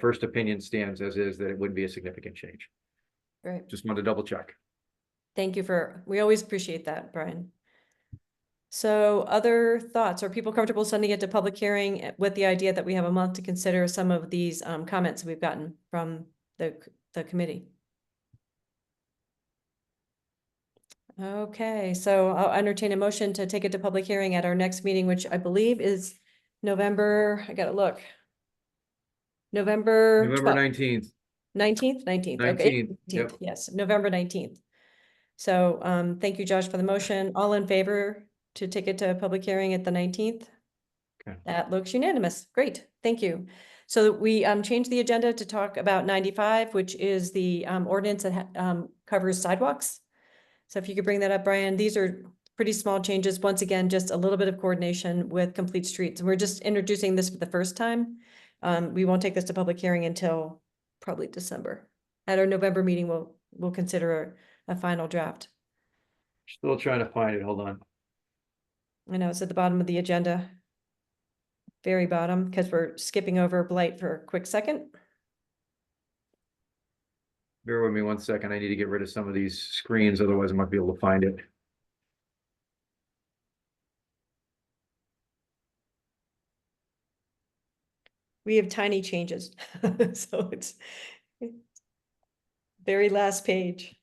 first opinion stands as is, that it wouldn't be a significant change. Great. Just wanted to double check. Thank you we always appreciate that, Brian. So other thoughts? Are people comfortable sending it to public hearing with the idea that we have a month to consider some of these comments we've gotten from the committee? Okay, so I'll entertain a motion to take it to public hearing at our next meeting, which I believe is November, I gotta look. November 19th. 19th? 19th, okay. 19th, yep. Yes, November 19th. So thank you, Josh, for the motion. All in favor to take it to public hearing at the 19th? Okay. That looks unanimous. Great, thank you. So we changed the agenda to talk about 95, which is the ordinance that covers sidewalks. So if you could bring that up, Brian, these are pretty small changes. Once again, just a little bit of coordination with Complete Streets. We're just introducing this for the first time. We won't take this to public hearing until probably December. At our November meeting, we'll consider a final draft. Still trying to find it. Hold on. I know it's at the bottom of the agenda. Very bottom, because we're skipping over blight for a quick second. Bear with me 1 second. I need to get rid of some of these screens, otherwise I might be able to find it. We have tiny changes, so it's very last page.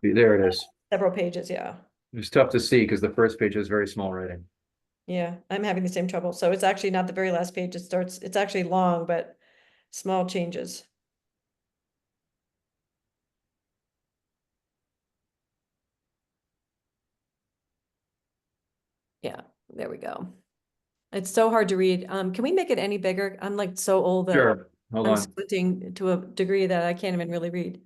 There it is. Several pages, yeah. It's tough to see because the first page has very small writing. Yeah, I'm having the same trouble. So it's actually not the very last page. It's actually long, but small changes. Yeah, there we go. It's so hard to read. Can we make it any bigger? I'm like so old that Sure. Hold I'm on. squinting to a degree that I can't even really read.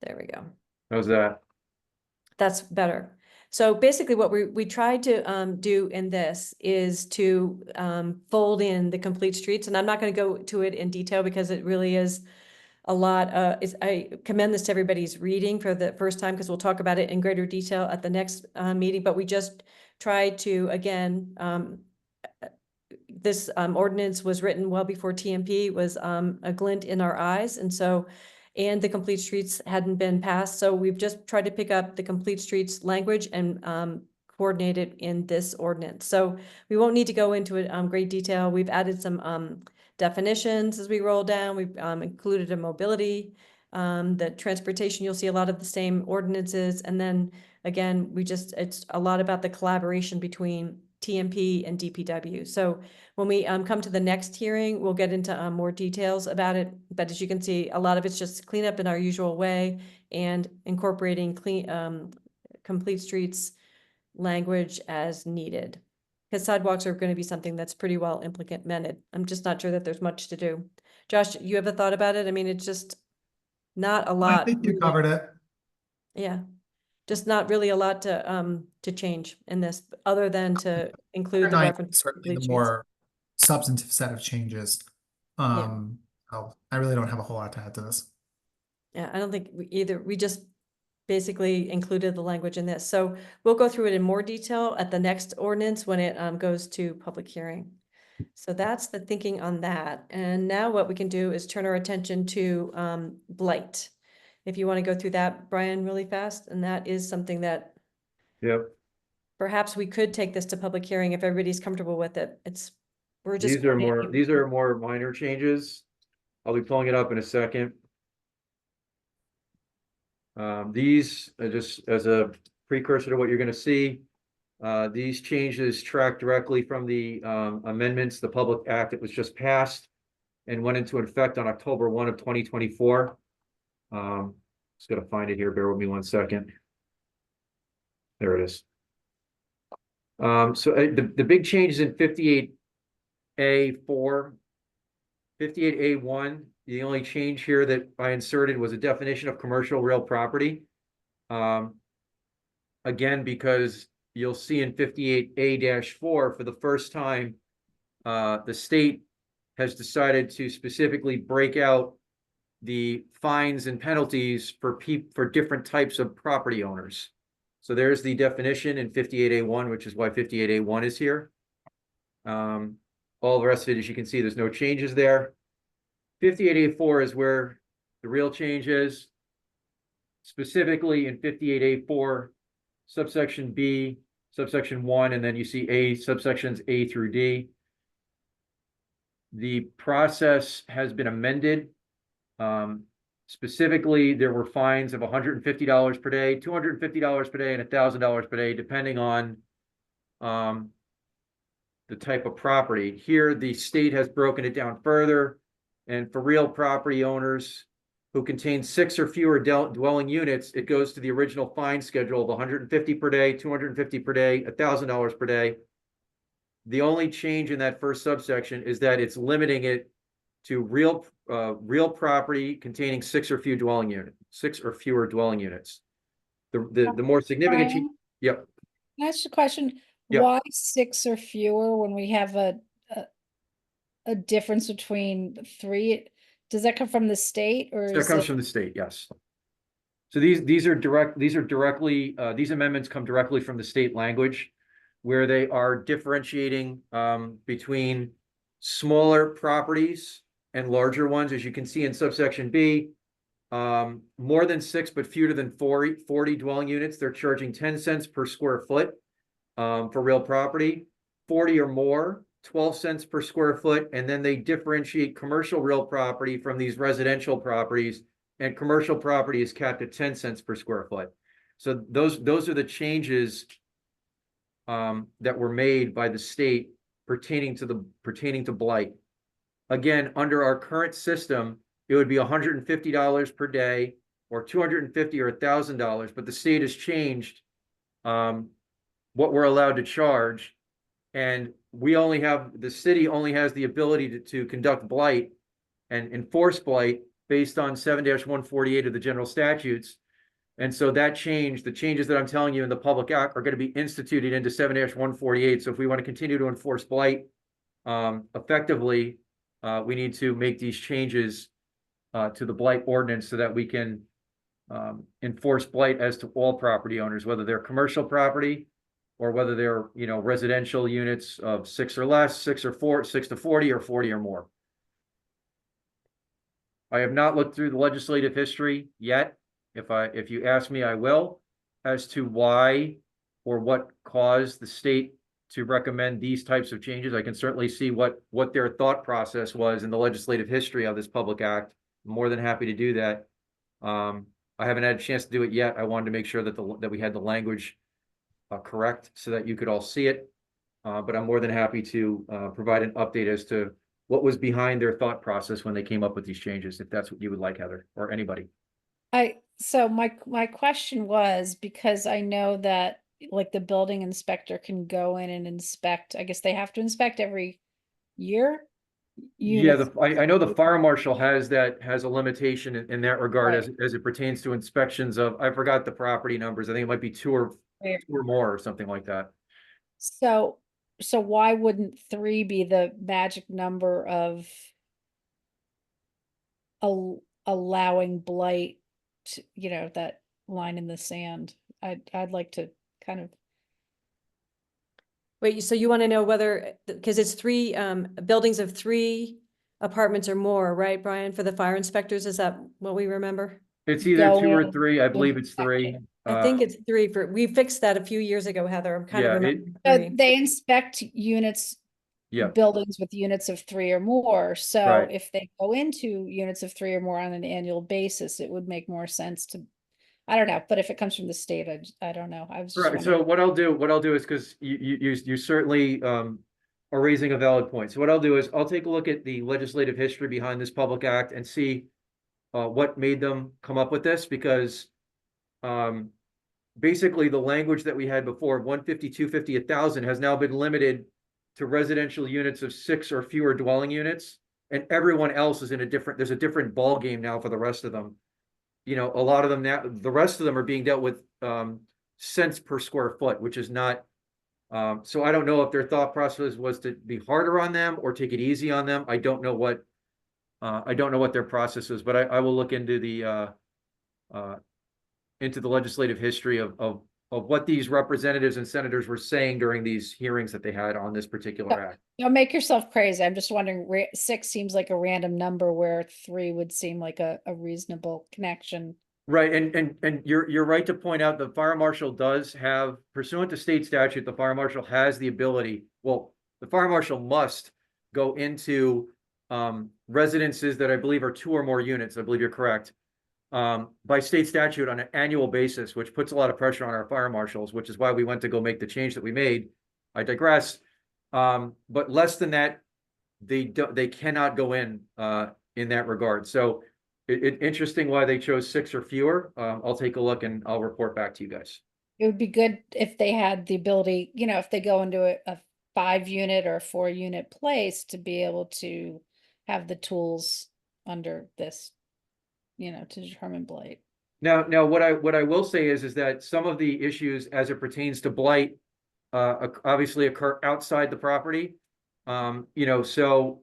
There we go. How's that? That's better. So basically what we tried to do in this is to fold in the Complete Streets, and I'm not going to go to it in detail because it really is a lot. I commend this to everybody's reading for the first time, because we'll talk about it in greater detail at the next meeting, but we just tried to, again, this ordinance was written well before TMP was a glint in our eyes, and so and the complete streets hadn't been passed. So we've just tried to pick up the complete streets language and coordinate it in this ordinance. So we won't need to go into it great detail. We've added some definitions as we roll down. We've included a mobility, the transportation. You'll see a lot of the same ordinances. And then again, it's a lot about the collaboration between TMP and DPW. So when we come to the next hearing, we'll get into more details about it. But as you can see, a lot of it's just clean up in our usual way and incorporating complete streets language as needed. Because sidewalks are going to be something that's pretty well implemented. I'm just not sure that there's much to do. Josh, you have a thought about it? I mean, it's just not a lot. I think you really. covered it. Yeah, just not really a lot to change in this, other than to include the reference. Certainly the more substantive set of changes. So I really don't have a whole lot to add to this. Yeah, I don't think we just basically included the language in this. So we'll go through it in more detail at the next ordinance when it goes to public hearing. So that's the thinking on that. And now what we can do is turn our attention to blight. If you want to go through that, Brian, really fast. And that is something that perhaps we could take this to public hearing if everybody's comfortable with it. These are more minor changes. I'll be pulling it up in a second. These are just as a precursor to what you're going to see. These changes track directly from the amendments, the public act that was just passed and went into effect on October 1 of 2024. Just got to find it here. Bear with me 1 second. There it is. So the big changes in 58A4, 58A1, the only change here that I inserted was a definition of commercial real property. Again, because you'll see in 58A-4 for the first time, the state has decided to specifically break out the fines and penalties for different types of property owners. So there's the definition in 58A1, which is why 58A1 is here. All the rest of it, as you can see, there's no changes there. 58A4 is where the real change is. Specifically in 58A4, subsection B, subsection 1, and then you see A, subsections A through D. The process has been amended. Specifically, there were fines of $150 per day, $250 per day, and $1,000 per day, depending on the type of property. Here, the state has broken it down further, and for real property owners who contain 6 or fewer dwelling units, it goes to the original fine schedule of $150 per day, $250 per day, $1,000 per day. The only change in that first subsection is that it's limiting it to real property containing 6 or fewer dwelling units. The more significant change. Yep. Can I ask a question? Yep. Why 6 or fewer when we have a difference between 3? Does that come from the state, or That comes from the state, yes. So these amendments come directly from the state language, where they are differentiating between smaller properties and larger ones. As you can see in subsection B, more than 6 but fewer than 40 dwelling units, they're charging 10 cents per square foot for real property. 40 or more, 12 cents per square foot, and then they differentiate commercial real property from these residential properties, and commercial property is capped at 10 cents per square foot. So those are the changes that were made by the state pertaining to blight. Again, under our current system, it would be $150 per day, or $250 or $1,000, but the state has changed what we're allowed to charge, and the city only has the ability to conduct blight and enforce blight based on 7-148 of the general statutes. And so the changes that I'm telling you in the public act are going to be instituted into 7-148. So if we want to continue to enforce blight effectively, we need to make these changes to the blight ordinance so that we can enforce blight as to all property owners, whether they're commercial property or whether they're, residential units of 6 or less, 6 or 4, 6 to 40, or 40 or more. I have not looked through the legislative history yet. If you ask me, I will, as to why or what caused the state to recommend these types of changes. I can certainly see what their thought process was in the legislative history of this public act. I'm more than happy to do that. I haven't had a chance to do it yet. I wanted to make sure that we had the language correct so that you could all see it. But I'm more than happy to provide an update as to what was behind their thought process when they came up with these changes, if that's what you would like, Heather, or anybody. So my question was, because I know that like the building inspector can go in and inspect, I guess they have to inspect every year. Yeah, Units. I know the fire marshal has a limitation in that regard Right. as it pertains to inspections of, I forgot the property numbers. I think it might be two or more or something like that. So why wouldn't 3 be the magic number of allowing blight, that line in the sand? I'd like to kind of. Wait, so you want to know whether, because it's 3 buildings of 3 apartments or more, right, Brian, for the fire inspectors? Is that what we remember? It's either Go 2 or in 3. I believe and it's 3. I think it's 3 we fixed that a few years ago, Heather. I'm kind of Yeah, remembering So 3. they inspect units, Yeah. buildings with units of 3 or more. So Right. if they go into units of 3 or more on an annual basis, it would make more sense to, I don't know, but if it comes from the state, I don't know. I was just Right. So wondering. what I'll do is, because you certainly are raising a valid point. So what I'll do is I'll take a look at the legislative history behind this public act and see what made them come up with this, because basically the language that we had before, 150, 250, 1,000, has now been limited to residential units of 6 or fewer dwelling units, and everyone else is there's a different ball game now for the rest of them. A lot of them now, the rest of them are being dealt with cents per square foot, which is not. So I don't know if their thought process was to be harder on them or take it easy on them. I don't know what their process is, but I will look into the legislative history of what these representatives and senators were saying during these hearings that they had on this particular act. Don't make yourself crazy. I'm just wondering, 6 seems like a random number where 3 would seem like a reasonable connection. Right, and you're right to point out the fire marshal does have, pursuant to state statute, the fire marshal has the ability, well, the fire marshal must go into residences that I believe are 2 or more units. I believe you're correct. By state statute on an annual basis, which puts a lot of pressure on our fire marshals, which is why we went to go make the change that we made. I digress. But less than that, they cannot go in that regard. So interesting why they chose 6 or fewer. I'll take a look and I'll report back to you guys. It would be good if they had the ability, if they go into a 5-unit or a 4-unit place, to be able to have the tools under this, to determine blight. Now, what I will say is that some of the issues as it pertains to blight obviously occur outside the property. So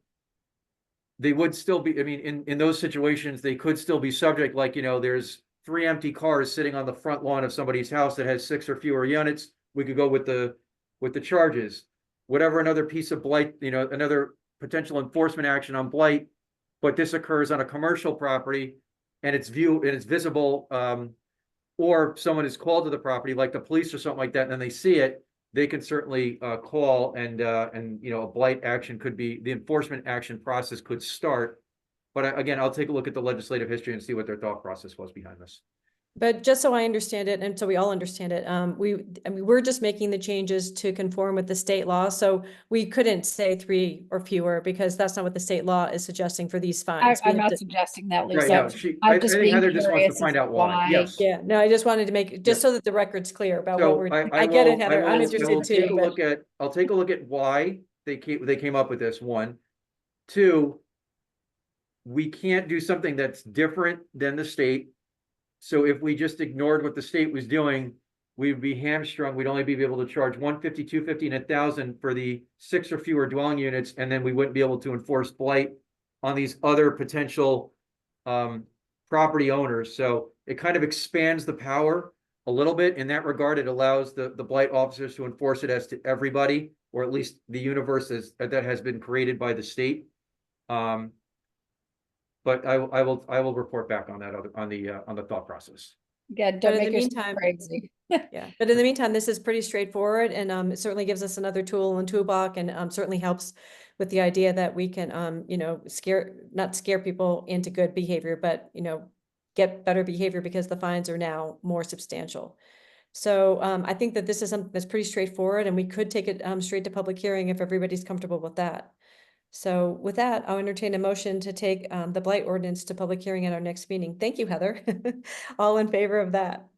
they would still be, I mean, in those situations, they could still be subject, like, there's 3 empty cars sitting on the front lawn of somebody's house that has 6 or fewer units. We could go with the charges. Whatever another piece of blight, another potential enforcement action on blight, but this occurs on a commercial property and it's visible, or someone is called to the property, like the police or something like that, and then they see it, they can certainly call and a blight action could be, the enforcement action process could start. But again, I'll take a look at the legislative history and see what their thought process was behind this. But just so I understand it, and so we all understand it, we're just making the changes to conform with the state law. So we couldn't say 3 or fewer because that's not what the state law is suggesting for these fines. I'm not suggesting that, Lisa. Right, no, I think Heather just wants to curious find as out why. Yes. Yeah, no, I just wanted to make, just so that the record's clear about what we're, I get it, Heather, I'm interested too. I'll take a look at why they came up with this. 1, 2, we can't do something that's different than the state. So if we just ignored what the state was doing, we'd be hamstrung. We'd only be able to charge 150, 250, and 1,000 for the 6 or fewer dwelling units, and then we wouldn't be able to enforce blight on these other potential property owners. So it kind of expands the power a little bit. In that regard, it allows the blight officers to enforce it as to everybody, or at least the universe that has been created by the state. but I will report back on that on the thought process. Yeah, But don't in make the yourself meantime, crazy. yeah, but in the meantime, this is pretty straightforward, and it certainly gives us another tool in toolbox, and certainly helps with the idea that we can not scare people into good behavior, but get better behavior because the fines are now more substantial. So I think that this is something that's pretty straightforward, and we could take it straight to public hearing if everybody's comfortable with that. So with that, I'll entertain a motion to take the blight ordinance to public hearing at our next meeting. Thank you, Heather. All in favor of that?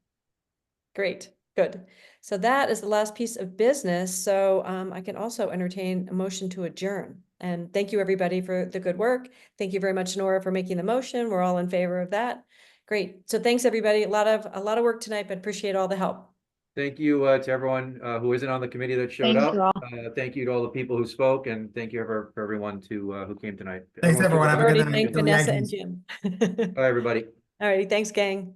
Great, good. So that is the last piece of business. So I can also entertain a motion to adjourn. And thank you, everybody, for the good work. Thank you very much, Nora, for making the motion. We're all in favor of that. Great. So thanks, everybody. A lot of work tonight, but appreciate all the help. Thank you to everyone who isn't on the committee that showed Thank you up. all. Thank you to all the people who spoke, and thank you for everyone who came tonight. Thanks, everyone. Have a Already good night. thanked Go Vanessa and Yankees. Jim. Bye, everybody. All righty. Thanks, gang.